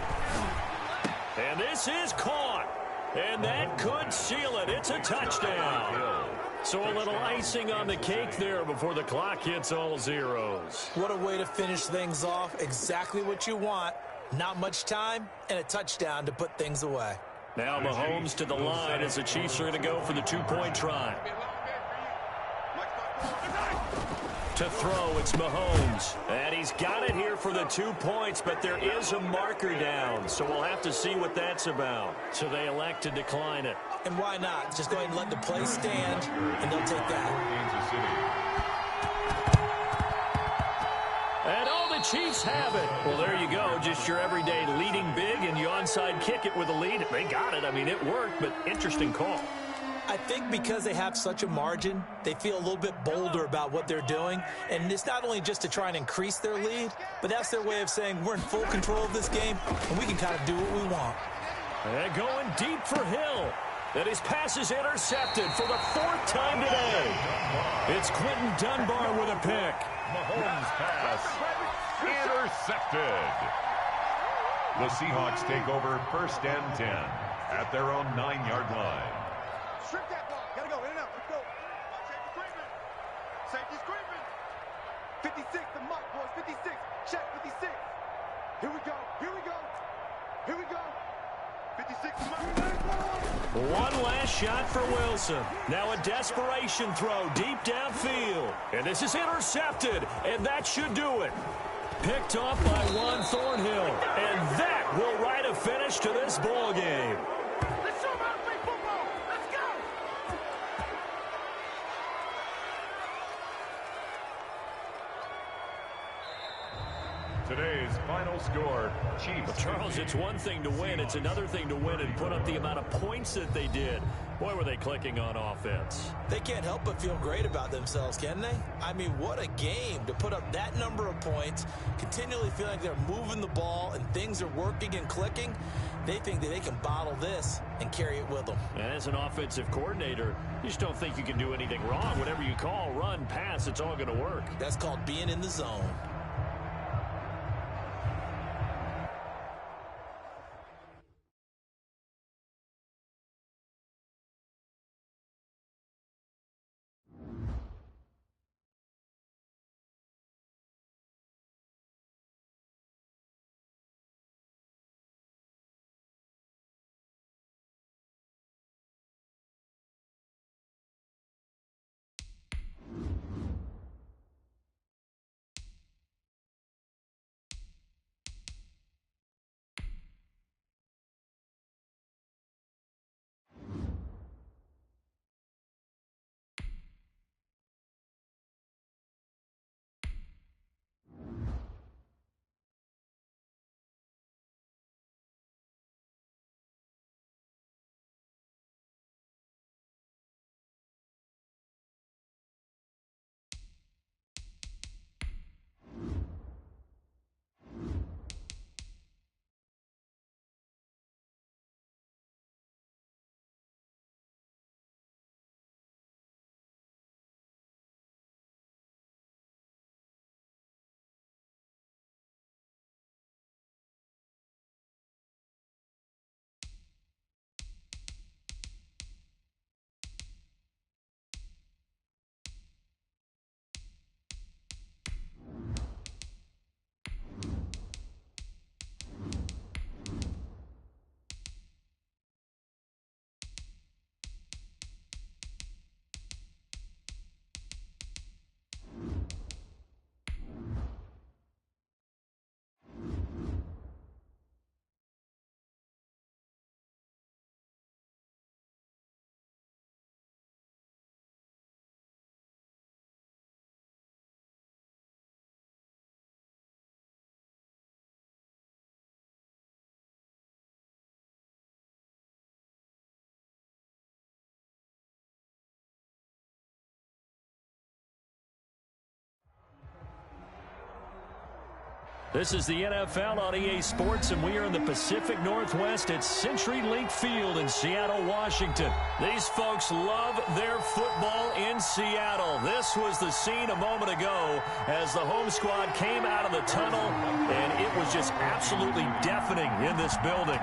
And this is caught. And that could seal it. It's a touchdown. So a little icing on the cake there before the clock hits all zeros. What a way to finish things off. Exactly what you want. Not much time and a touchdown to put things away. Now Mahomes to the line as the Chiefs are going to go for the 2-point try. To throw, it's Mahomes. And he's got it here for the 2 points, but there is a marker down, so we'll have to see what that's about. So they elect to decline it. And why not? Just go ahead and let the play stand, and they'll take that. And oh, the Chiefs have it. Well, there you go. Just your everyday leading big, and you onside kick it with a lead. They got it. I mean, it worked, but interesting call. I think because they have such a margin, they feel a little bit bolder about what they're doing. And it's not only just to try and increase their lead, but that's their way of saying we're in full control of this game, and we can kind of do what we want. And going deep for Hill. And his pass is intercepted for the 4th time today. It's Quentin Dunbar with a pick. Mahomes' pass intercepted. The Seahawks take over 1st and 10 at their own 9-yard line. Strip that ball. Gotta go. In and out. Let's go. Safety screaming. 56, the mark, boys. 56. Check 56. Here we go. Here we go. Here we go. 56, the mark. One last shot for Wilson. Now a desperation throw deep downfield. And this is intercepted, and that should do it. Picked off by Juan Thornhill. And that will write a finish to this ball game. Let's show them how to play football. Let's go. Today's final score, Chiefs. Well, Charles, it's one thing to win. It's another thing to win and put up the amount of points that they did. Boy, were they clicking on offense. They can't help but feel great about themselves, can they? I mean, what a game to put up that number of points, continually feel like they're moving the ball and things are working and clicking. They think that they can bottle this and carry it with them. And as an offensive coordinator, you just don't think you can do anything wrong. Whatever you call, run, pass, it's all going to work. That's called being in the zone. This is the NFL on EA Sports, and we are in the Pacific Northwest at CenturyLink Field in Seattle, Washington. These folks love their football in Seattle. This was the scene a moment ago as the home squad came out of the tunnel, and it was just absolutely deafening in this building.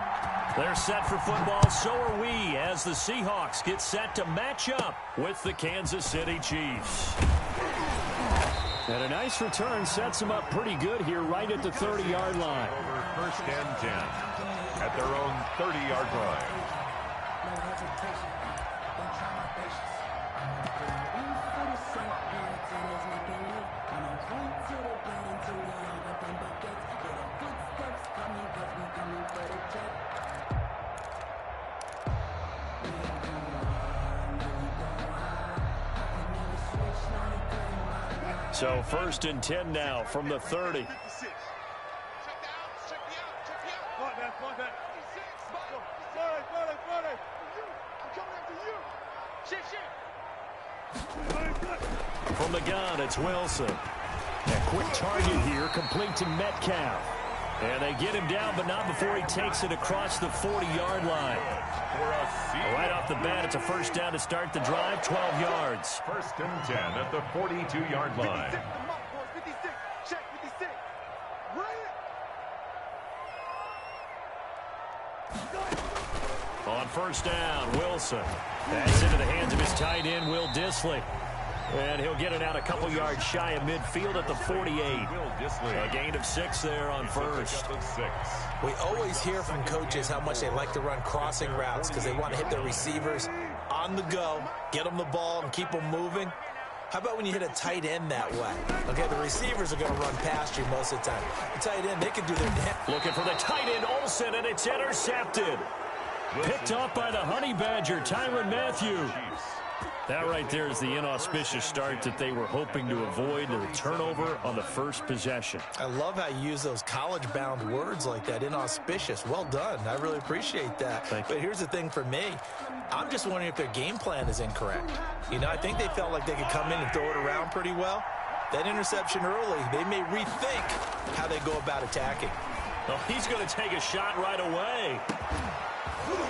They're set for football, so are we, as the Seahawks get set to match up with the Kansas City Chiefs. And a nice return sets them up pretty good here right at the 30-yard line. Over 1st and 10 at their own 30-yard line. So 1st and 10 now from the 30. From the gun, it's Wilson. A quick target here, complete to Metcalf. And they get him down, but not before he takes it across the 40-yard line. Right off the bat, it's a first down to start the drive, 12 yards. First and 10 at the 42-yard line. 56, check 56. On first down, Wilson. That's into the hands of his tight end, Will Dissly. And he'll get it out a couple yards shy of midfield at the 48. A gain of 6 there on first. We always hear from coaches how much they like to run crossing routes because they want to hit their receivers on the go, get them the ball, and keep them moving. How about when you hit a tight end that way? Okay, the receivers are going to run past you most of the time. The tight end, they can do their damn. Looking for the tight end, Olsen, and it's intercepted. Picked off by the Honey Badger, Tyrann Mathieu. That right there is the inauspicious start that they were hoping to avoid, the turnover on the first possession. I love how you use those college-bound words like that, inauspicious. Well done. I really appreciate that. But here's the thing for me. I'm just wondering if their game plan is incorrect. You know, I think they felt like they could come in and throw it around pretty well. That interception early, they may rethink how they go about attacking. Oh, he's going to take a shot right away.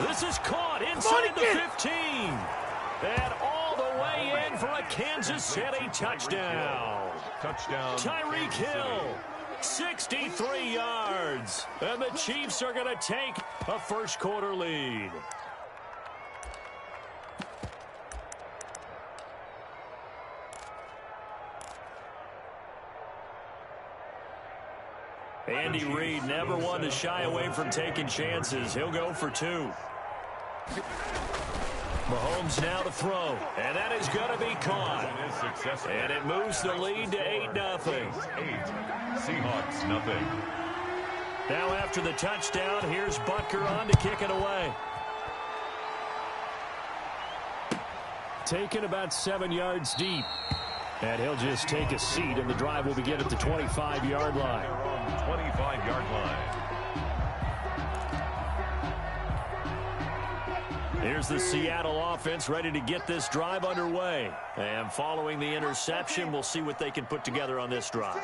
This is caught inside the 15. And all the way in for a Kansas City touchdown. Tyreek Hill, 63 yards. And the Chiefs are going to take a first-quarter lead. Andy Reid never one to shy away from taking chances. He'll go for 2. Mahomes now to throw, and that is going to be caught. And it moves the lead to 8-0. Seahawks, nothing. Now after the touchdown, here's Butker on to kick it away. Taken about 7 yards deep. And he'll just take a seat, and the drive will begin at the 25-yard line. 25-yard line. Here's the Seattle offense ready to get this drive underway. And following the interception, we'll see what they can put together on this drive.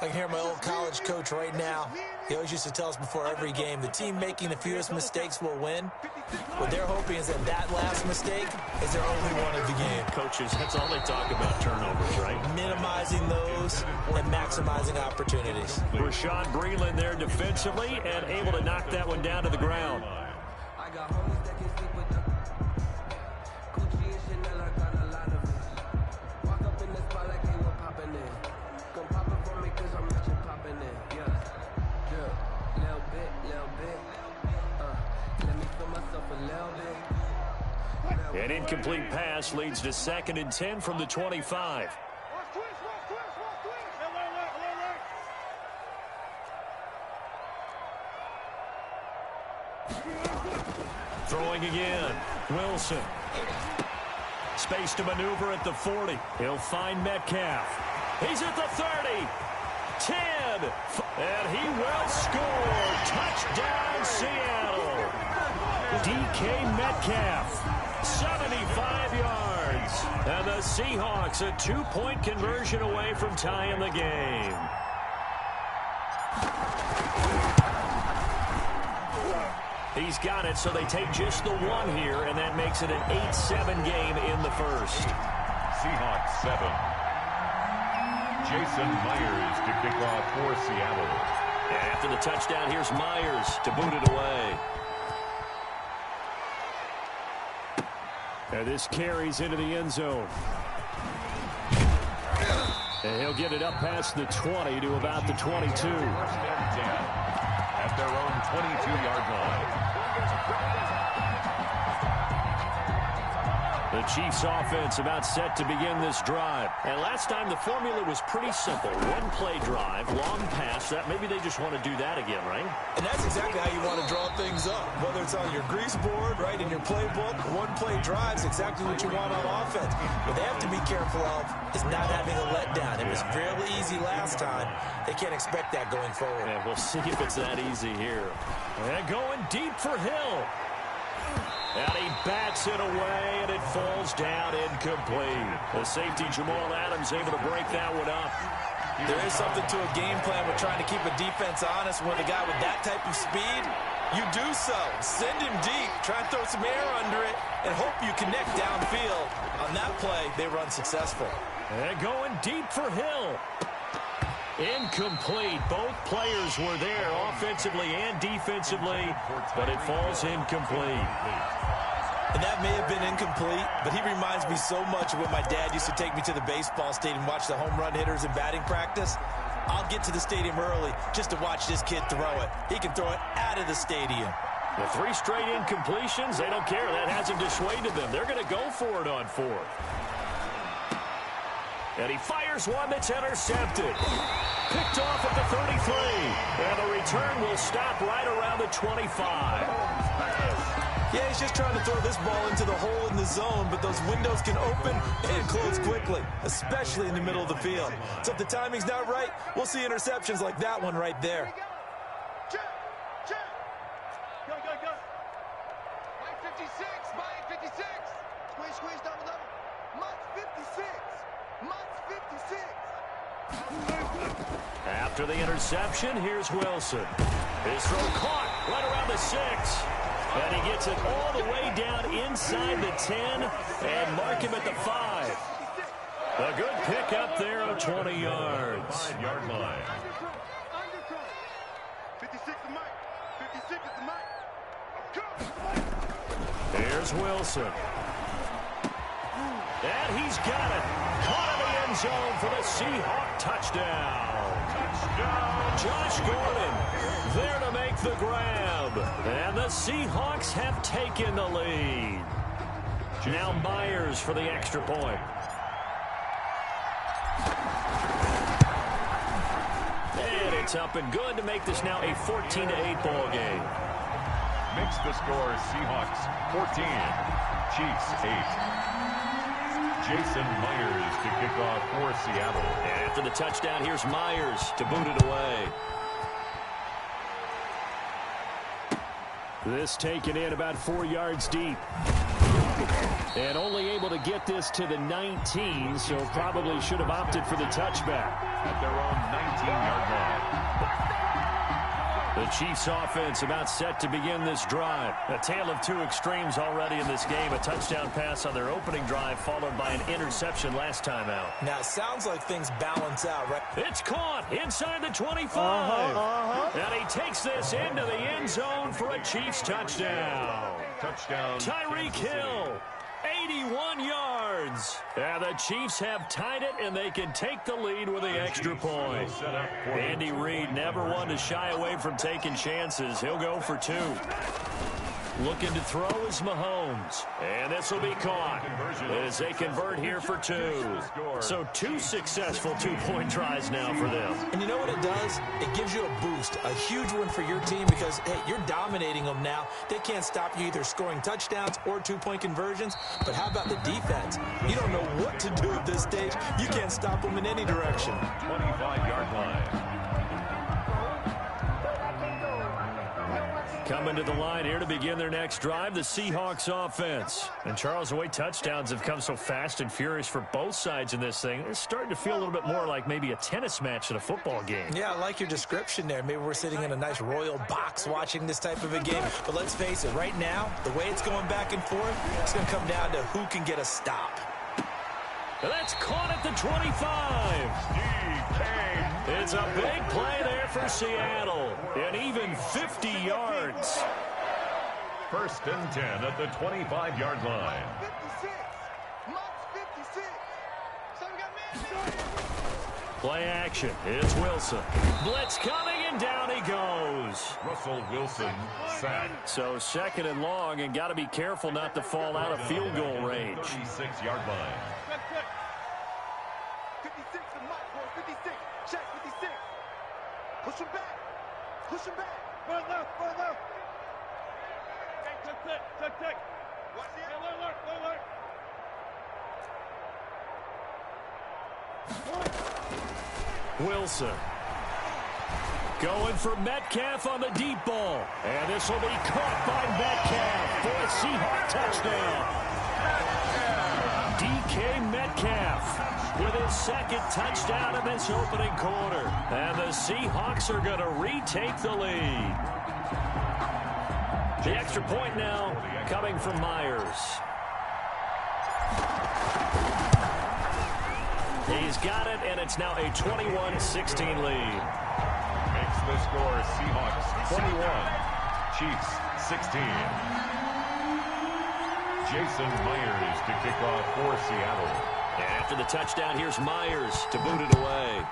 I can hear my old college coach right now. He always used to tell us before every game, the team making the fewest mistakes will win. What they're hoping is that that last mistake is their only one of the game. Coaches, that's all they talk about, turnovers, right? Minimizing those and maximizing opportunities. Rashad Breeland there defensively and able to knock that one down to the ground. An incomplete pass leads to 2nd and 10 from the 25. Throwing again. Wilson. Space to maneuver at the 40. He'll find Metcalf. He's at the 30. 10. And he will score. Touchdown, Seattle. DK Metcalf. 75 yards. And the Seahawks a 2-point conversion away from tying the game. He's got it, so they take just the 1 here, and that makes it an 8-7 game in the first. Seahawks 7. Jason Myers to kick off for Seattle. After the touchdown, here's Myers to boot it away. And this carries into the end zone. And he'll get it up past the 20 to about the 22. First and 10 at their own 22-yard line. The Chiefs offense about set to begin this drive. And last time the formula was pretty simple. 1-play drive, long pass. That maybe they just want to do that again, right? And that's exactly how you want to draw things up. Whether it's on your grease board, right, in your playbook, 1-play drives exactly what you want on offense. What they have to be careful of is not having a letdown. It was fairly easy last time. They can't expect that going forward. And we'll see if it's that easy here. And going deep for Hill. And he bats it away, and it falls down incomplete. The safety, Jamal Adams, able to break that one up. There is something to a game plan with trying to keep a defense honest. When a guy with that type of speed, you do so. Send him deep, try and throw some air under it, and hope you connect downfield. On that play, they were unsuccessful. And going deep for Hill. Incomplete. Both players were there offensively and defensively, but it falls incomplete. And that may have been incomplete, but he reminds me so much of when my dad used to take me to the baseball stadium and watch the home run hitters in batting practice. I'll get to the stadium early just to watch this kid throw it. He can throw it out of the stadium. The 3 straight incompletions, they don't care. That hasn't dissuaded them. They're going to go for it on 4th. And he fires one that's intercepted. Picked off at the 33. And the return will stop right around the 25. Yeah, he's just trying to throw this ball into the hole in the zone, but those windows can open and close quickly, especially in the middle of the field. So if the timing's not right, we'll see interceptions like that one right there. Check. Go. Mike 56, Mike 56. Squeeze, double. Mike 56. After the interception, here's Wilson. His throw caught right around the 6. And he gets it all the way down inside the 10 and mark him at the 5. A good pick up there of 20 yards. 5-yard line. 56 to Mike. 56 is the Mike. Here's Wilson. And he's got it. Caught in the end zone for the Seahawk touchdown. Josh Gordon there to make the grab. And the Seahawks have taken the lead. Now Myers for the extra point. And it's up and good to make this now a 14-8 ball game. Makes the score Seahawks 14, Chiefs 8. Jason Myers to kick off for Seattle. After the touchdown, here's Myers to boot it away. This taken in about 4 yards deep. And only able to get this to the 19, so probably should have opted for the touchback. At their own 19-yard line. The Chiefs offense about set to begin this drive. A tale of 2 extremes already in this game. A touchdown pass on their opening drive followed by an interception last time out. Now, it sounds like things balance out, right? It's caught inside the 25. And he takes this into the end zone for a Chiefs touchdown. Touchdown. Tyreek Hill, 81 yards. And the Chiefs have tied it, and they can take the lead with the extra point. Andy Reid never one to shy away from taking chances. He'll go for 2. Looking to throw is Mahomes. And this will be caught as they convert here for 2. So 2 successful 2-point tries now for them. And you know what it does? It gives you a boost, a huge one for your team because, hey, you're dominating them now. They can't stop you either scoring touchdowns or 2-point conversions. But how about the defense? You don't know what to do at this stage. You can't stop them in any direction. 25-yard line. Coming to the line here to begin their next drive, the Seahawks offense. And Charles, the way touchdowns have come so fast and furious for both sides in this thing, it's starting to feel a little bit more like maybe a tennis match than a football game. Yeah, I like your description there. Maybe we're sitting in a nice royal box watching this type of a game. But let's face it, right now, the way it's going back and forth, it's going to come down to who can get a stop. And that's caught at the 25. It's a big play there for Seattle. And even 50 yards. 1st and 10 at the 25-yard line. 56. Mike 56. So we got man. Play action. It's Wilson. Blitz coming, and down he goes. Russell Wilson sacked. So 2nd and long, and got to be careful not to fall out of field goal range. 36-yard line. 56 to Mike, boy. 56. Check 56. Push him back. Push him back. Run left. Check. Watch it. Alert. Wilson. Going for Metcalf on the deep ball. And this will be caught by Metcalf for a Seahawk touchdown. DK Metcalf with his second touchdown in this opening quarter. And the Seahawks are going to retake the lead. The extra point now coming from Myers. He's got it, and it's now a 21-16 lead. Makes the score Seahawks 21, Chiefs 16. Jason Myers to kick off for Seattle. And after the touchdown, here's Myers to boot it away.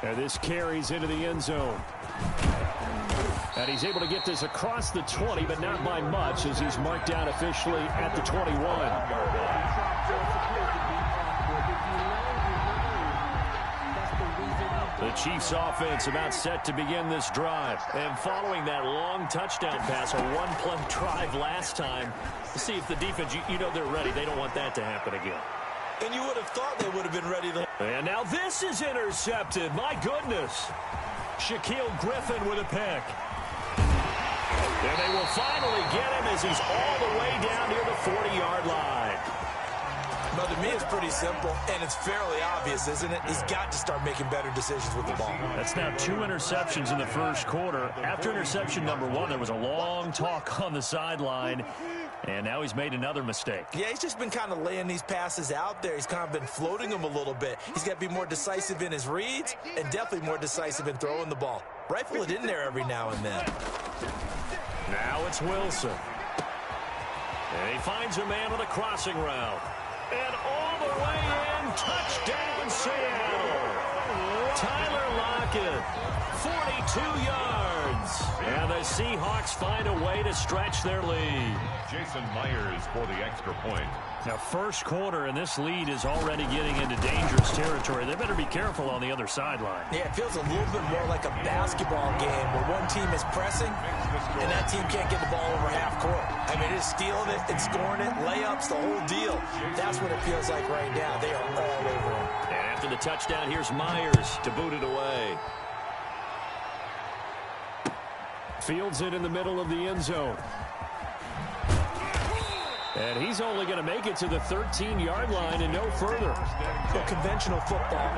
And this carries into the end zone. And he's able to get this across the 20, but not by much, as he's marked down officially at the 21. The Chiefs offense about set to begin this drive. And following that long touchdown pass, a one-play drive last time, to see if the defense, you know they're ready. They don't want that to happen again. And you would have thought they would have been ready to... And now this is intercepted. My goodness. Shaquille Griffin with a pick. And they will finally get him as he's all the way down near the 40-yard line. But to me, it's pretty simple, and it's fairly obvious, isn't it? He's got to start making better decisions with the ball. That's now 2 interceptions in the first quarter. After interception number 1, there was a long talk on the sideline, and now he's made another mistake. Yeah, he's just been kind of laying these passes out there. He's kind of been floating them a little bit. He's got to be more decisive in his reads and definitely more decisive in throwing the ball. Rifle it in there every now and then. Now it's Wilson. And he finds a man on a crossing route. And all the way in, touchdown Seattle. Tyler Lockett, 42 yards. And the Seahawks find a way to stretch their lead. Jason Myers for the extra point. Now, first quarter, and this lead is already getting into dangerous territory. They better be careful on the other sideline. Yeah, it feels a little bit more like a basketball game where one team is pressing and that team can't get the ball over half court. I mean, it's stealing it, it's scoring it, layups, the whole deal. That's what it feels like right now. They are all over him. And after the touchdown, here's Myers to boot it away. Fields it in the middle of the end zone. And he's only going to make it to the 13-yard line and no further. So conventional football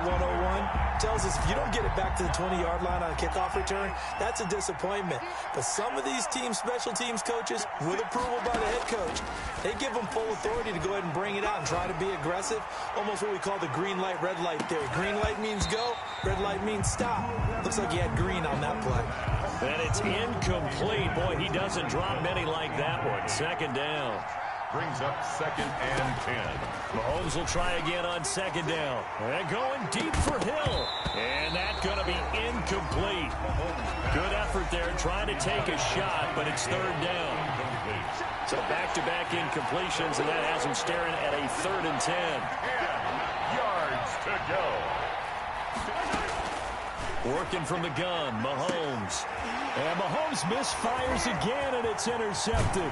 101, tells us if you don't get it back to the 20-yard line on a kickoff return, that's a disappointment. But some of these team special teams coaches, with approval by the head coach, they give them full authority to go ahead and bring it out and try to be aggressive. Almost what we call the green light, red light theory. Green light means go, red light means stop. Looks like he had green on that play. And it's incomplete. Boy, he doesn't drop many like that one. Second down. Brings up 2nd and 10. Mahomes will try again on 2nd down. And going deep for Hill. And that's going to be incomplete. Good effort there trying to take a shot, but it's 3rd down. So back-to-back incompletions, and that has him staring at a 3rd and 10. 10 yards to go. Working from the gun, Mahomes. And Mahomes misfires again, and it's intercepted.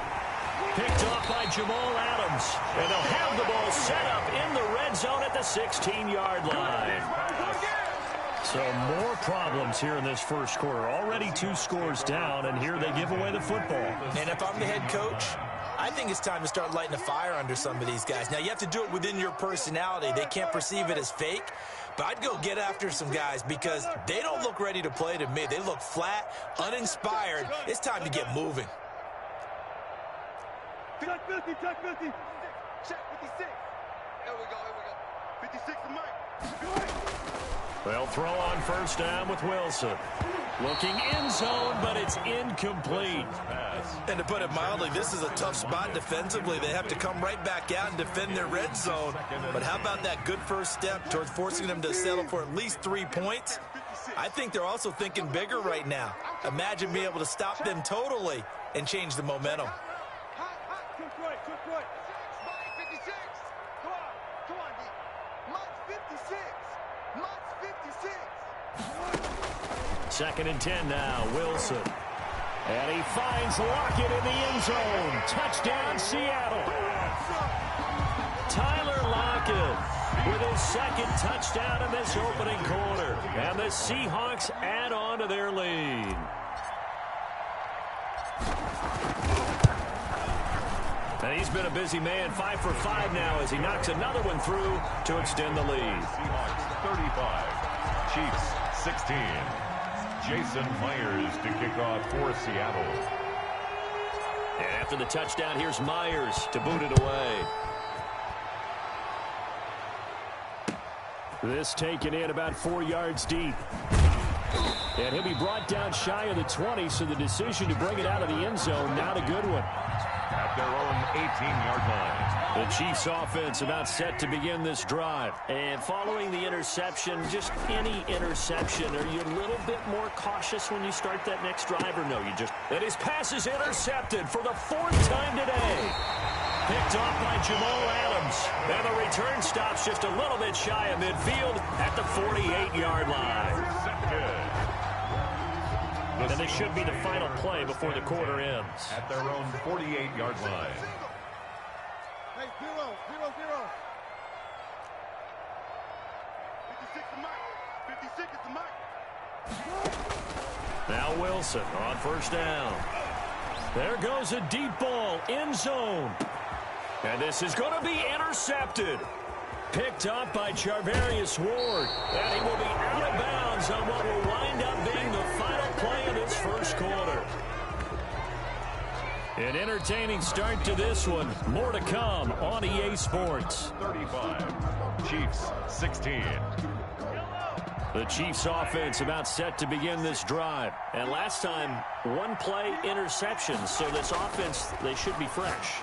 Picked off by Jamal Adams. And they'll have the ball set up in the red zone at the 16-yard line. So more problems here in this first quarter. Already 2 scores down, and here they give away the football. And if I'm the head coach, I think it's time to start lighting a fire under some of these guys. Now, you have to do it within your personality. They can't perceive it as fake. But I'd go get after some guys because they don't look ready to play to me. They look flat, uninspired. It's time to get moving. Check 50, check 50. Check 56. Here we go, 56 to Mike. They'll throw on 1st down with Wilson. Looking end zone, but it's incomplete. And to put it mildly, this is a tough spot defensively. They have to come right back out and defend their red zone. But how about that good first step towards forcing them to settle for at least 3 points? I think they're also thinking bigger right now. Imagine being able to stop them totally and change the momentum. Took right. Mike 56. Come on, D. Mike 56. Mike 56. 2nd and 10 now, Wilson. And he finds Lockett in the end zone. Touchdown, Seattle. Tyler Lockett with his second touchdown in this opening quarter. And the Seahawks add on to their lead. And he's been a busy man, 5 for 5 now as he knocks another one through to extend the lead. Seahawks 35, Chiefs 16. Jason Myers to kick off for Seattle. And after the touchdown, here's Myers to boot it away. This taken in about 4 yards deep. And he'll be brought down shy of the 20, so the decision to bring it out of the end zone, not a good one. At their own 18-yard line. The Chiefs offense about set to begin this drive. And following the interception, just any interception, are you a little bit more cautious when you start that next drive, or no? And his pass is intercepted for the 4th time today. Picked off by Jamal Adams. And the return stops just a little bit shy of midfield at the 48-yard line. And this should be the final play before the quarter ends. At their own 48-yard line. Hey, 0-0-0. 56 to Mike. 56 is to Mike. Now Wilson on first down. There goes a deep ball, end zone. And this is going to be intercepted. Picked up by Charvarius Ward. And he will be out of bounds on what will wind up being the final play of this first quarter. An entertaining start to this one. More to come on EA Sports. 35, Chiefs 16. The Chiefs offense about set to begin this drive. And last time, 1 play interception. So this offense, they should be fresh.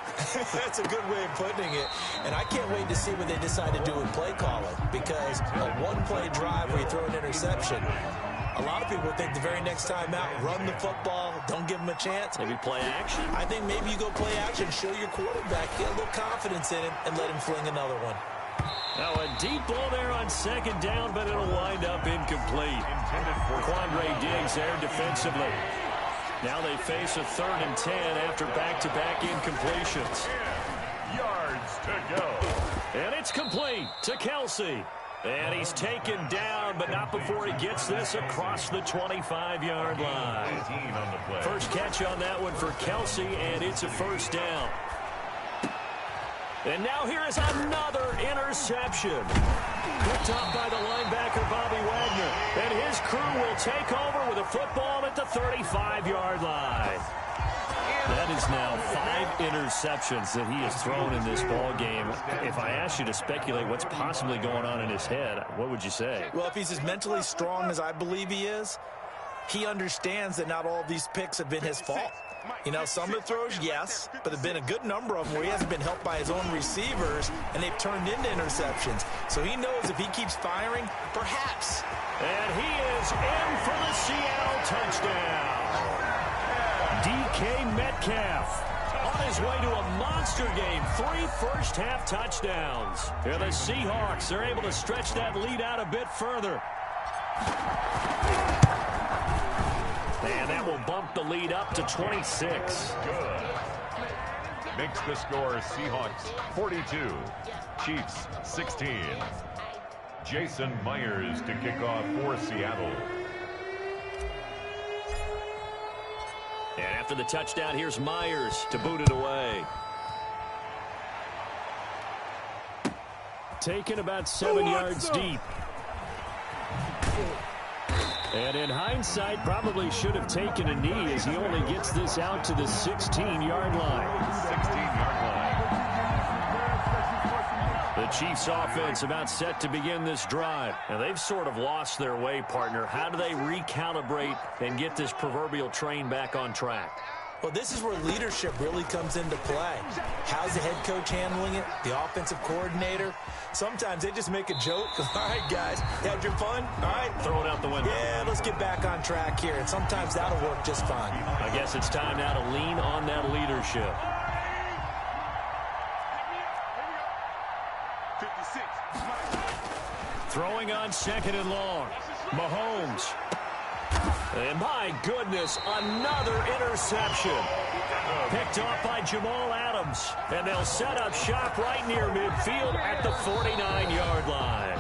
That's a good way of putting it. And I can't wait to see what they decide to do with play calling. Because a 1-play drive where you throw an interception, a lot of people think the very next time out, run the football, don't give them a chance. Maybe play action? I think maybe you go play action, show your quarterback, get a little confidence in him, and let him fling another one. Now a deep ball there on second down, but it'll wind up incomplete. Quandre Diggs there defensively. Now they face a 3rd and 10 after back-to-back incompletions. 10 yards to go. And it's complete to Kelsey. And he's taken down, but not before he gets this across the 25-yard line. 18 on the play. First catch on that one for Kelsey, and it's a first down. And now here is another interception. Picked up by the linebacker, Bobby Wagner. And his crew will take over with a football at the 35-yard line. That is now 5 interceptions that he has thrown in this ball game. If I asked you to speculate what's possibly going on in his head, what would you say? Well, if he's as mentally strong as I believe he is, he understands that not all of these picks have been his fault. You know, some of the throws, yes, but there have been a good number of them where he hasn't been helped by his own receivers, and they've turned into interceptions. So he knows if he keeps firing, perhaps. And he is in for the Seattle touchdown. DK Metcalf on his way to a monster game. 3 first-half touchdowns. Here the Seahawks are able to stretch that lead out a bit further. And that will bump the lead up to 26. Good. Makes the score Seahawks 42, Chiefs 16. Jason Myers to kick off for Seattle. And after the touchdown, here's Myers to boot it away. Taken about 7 yards deep. And in hindsight, probably should have taken a knee as he only gets this out to the 16-yard line. 16-yard line. The Chiefs offense about set to begin this drive. And they've sort of lost their way, partner. How do they recalibrate and get this proverbial train back on track? Well, this is where leadership really comes into play. How's the head coach handling it? The offensive coordinator? Sometimes they just make a joke. All right, guys, you had your fun? All right. Throw it out the window. Yeah, let's get back on track here. And sometimes that'll work just fine. I guess it's time now to lean on that leadership. 56. Throwing on second and long. Mahomes. And my goodness, another interception. Picked off by Jamal Adams. And they'll set up shop right near midfield at the 49-yard line.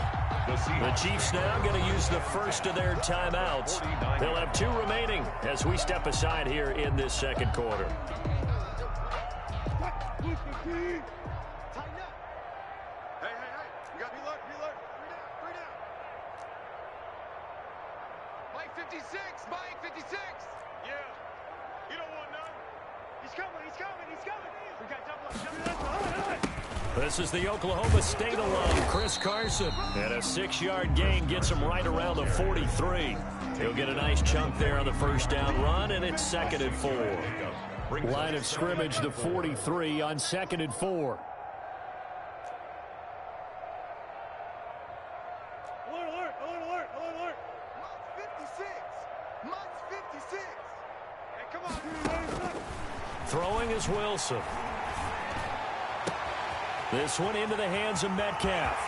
The Chiefs now going to use the first of their timeouts. They'll have 2 remaining as we step aside here in this second quarter. Tighten up. Hey. You got to be alert. 3 down. Mike 56. Mike 56. Yeah. You don't want none. He's coming. We got double. This is the Oklahoma State alum, Chris Carson. And a 6-yard gain gets him right around the 43. He'll get a nice chunk there on the first down run, and it's 2nd and 4. Line of scrimmage, the 43 on 2nd and 4. Alert. Mott's 56. Hey, come on. Throwing is Wilson. This one into the hands of Metcalf.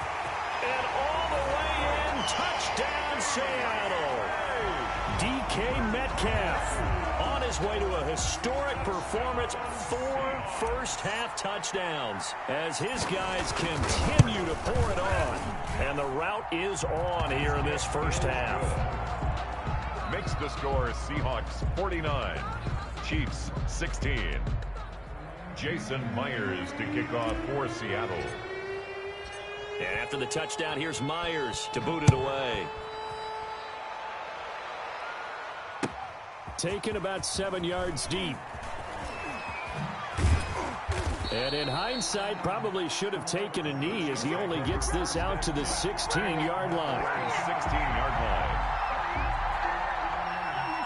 And all the way in, touchdown Seattle. DK Metcalf on his way to a historic performance, 4 first-half touchdowns as his guys continue to pour it on. And the route is on here in this first half. Makes the score Seahawks 49, Chiefs 16. Jason Myers to kick off for Seattle. And after the touchdown, here's Myers to boot it away. Taken about 7 yards deep. And in hindsight, probably should have taken a knee as he only gets this out to the 16-yard line. 16-yard line.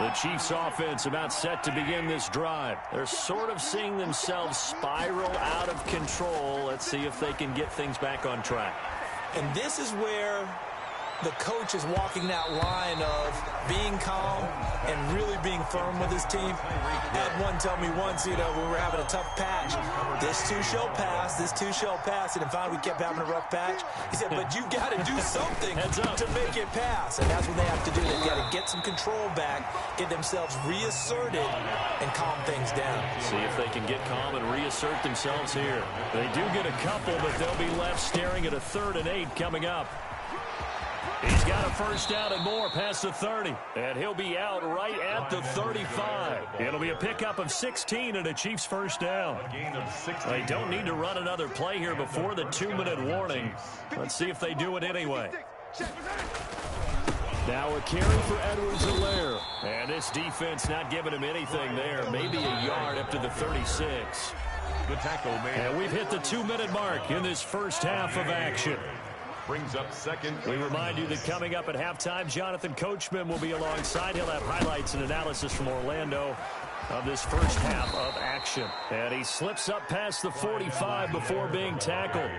The Chiefs offense about set to begin this drive. They're sort of seeing themselves spiral out of control. Let's see if they can get things back on track. And this is where the coach is walking that line of being calm and really being firm with his team. I had one tell me once, when we were having a tough patch, this too shall pass. And finally we kept having a rough patch. He said, but you got to do something to make it pass. And that's what they have to do. They've got to get some control back, get themselves reasserted, and calm things down. See if they can get calm and reassert themselves here. They do get a couple, but they'll be left staring at a 3rd and 8 coming up. He's got a first down and more past the 30. And he'll be out right at the 35. It'll be a pickup of 16 and a Chiefs first down. They don't need to run another play here before the 2-minute warning. Let's see if they do it anyway. Now a carry for Edwards-Helaire. And this defense not giving him anything there. Maybe a yard up to the 36. The tackle made. And we've hit the 2-minute mark in this first half of action. Brings up 2nd. We remind you that coming up at halftime, Jonathan Coachman will be alongside. He'll have highlights and analysis from Orlando of this first half of action. And he slips up past the 45 before being tackled.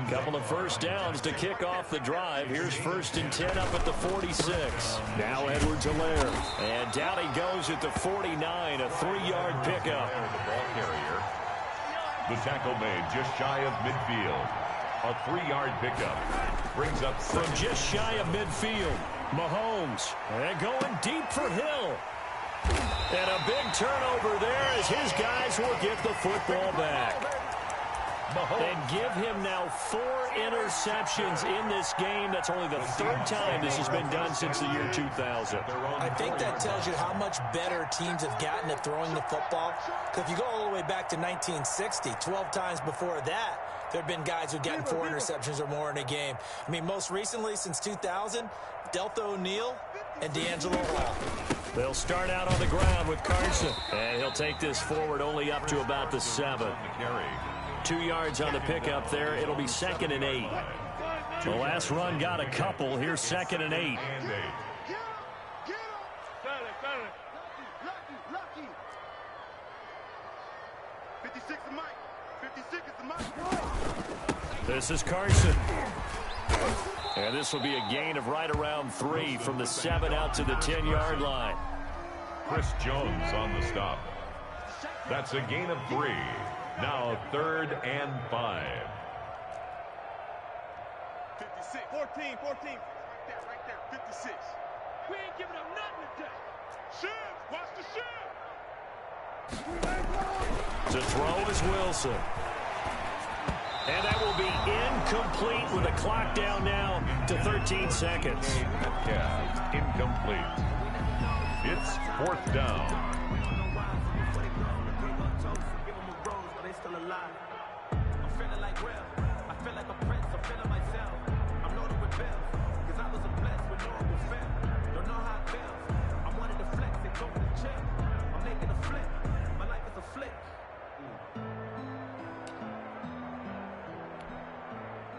Couple of first downs to kick off the drive. Here's 1st and 10 up at the 46. Now Edwards-Helaire. And down he goes at the 49, a 3-yard pickup. The ball carrier. The tackle made just shy of midfield. A 3-yard pickup. Brings up from just shy of midfield. Mahomes. And going deep for Hill. And a big turnover there as his guys will get the football back. And give him now 4 interceptions in this game. That's only the 3rd time this has been done since the year 2000. I think that tells you how much better teams have gotten at throwing the football. Because if you go all the way back to 1960, 12 times before that, there have been guys who've gotten 4 interceptions or more in a game. I mean, most recently, since 2000, Delta O'Neal and D'Angelo Hall. They'll start out on the ground with Carson. And he'll take this forward only up to about the 7. 2 yards on the pickup there. It'll be 2nd and 8. The last run got a couple. Here's 2nd and 8. Lucky. 56 is Mike. 56 is the Mike. This is Carson. And this will be a gain of right around 3 from the 7 out to the 10-yard line. Chris Jones on the stop. That's a gain of 3. Now 3rd and 5. 56. 14. Right there. 56. We ain't giving up nothing today. Shiv, watch the shiv. To throw is Wilson. And that will be incomplete with the clock down now to 13 seconds. Yeah, incomplete. It's 4th down.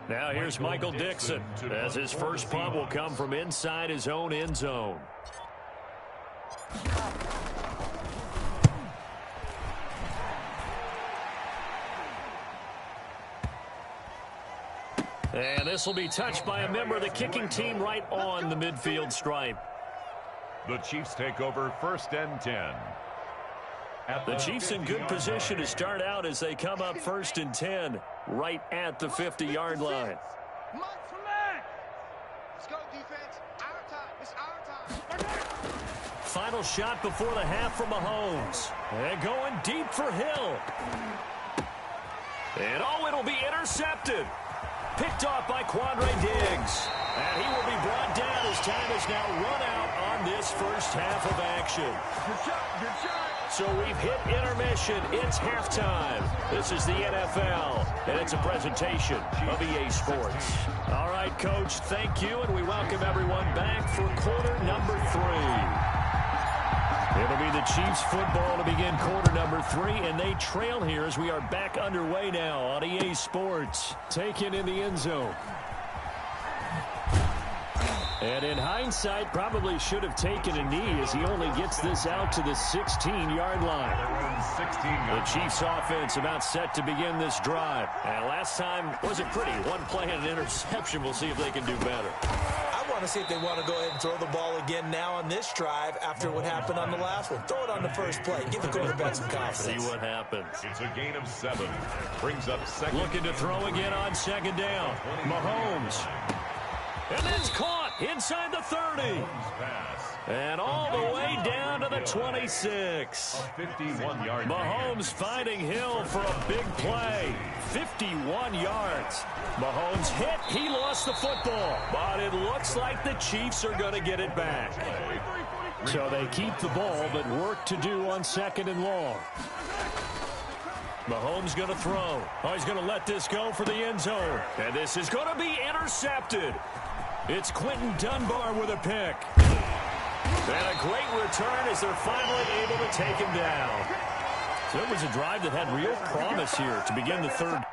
Now here's Michael Dixon as his first punt will come from inside his own end zone. And this will be touched by a member of the kicking team right on the midfield stripe. The Chiefs take over 1st and 10. The Chiefs in good position to start out as they come up 1st and 10 right at the 50-yard line. Let's go, defense. Our time. It's our time. Final shot before the half from Mahomes. And going deep for Hill. And it'll be intercepted. Picked off by Quandre Diggs. And he will be brought down as time is now run out on this first half of action. Good shot. Good shot. So we've hit intermission. It's halftime. This is the NFL, and it's a presentation of EA Sports. All right, Coach, thank you, and we welcome everyone back for quarter number 3. It'll be the Chiefs football to begin quarter number 3, and they trail here as we are back underway now on EA Sports. Taken in the end zone. And in hindsight, probably should have taken a knee as he only gets this out to the 16-yard line. The Chiefs offense about set to begin this drive. And last time wasn't pretty. One play and an interception. We'll see if they can do better. I want to see if they want to go ahead and throw the ball again now on this drive after what happened on the last one. Throw it on the first play. Give the quarterback some confidence. See what happens. It's a gain of 7. Brings up 2nd. Looking to throw again on 2nd down. Mahomes. And it's caught inside the 30. And all the way down to the 26. 51-yard Mahomes finding Hill for a big play. 51 yards. Mahomes hit. He lost the football. But it looks like the Chiefs are going to get it back. So they keep the ball, but work to do on 2nd and long. Mahomes going to throw. Oh, he's going to let this go for the end zone. And this is going to be intercepted. It's Quentin Dunbar with a pick. And a great return as they're finally able to take him down. So it was a drive that had real promise here to begin the 3rd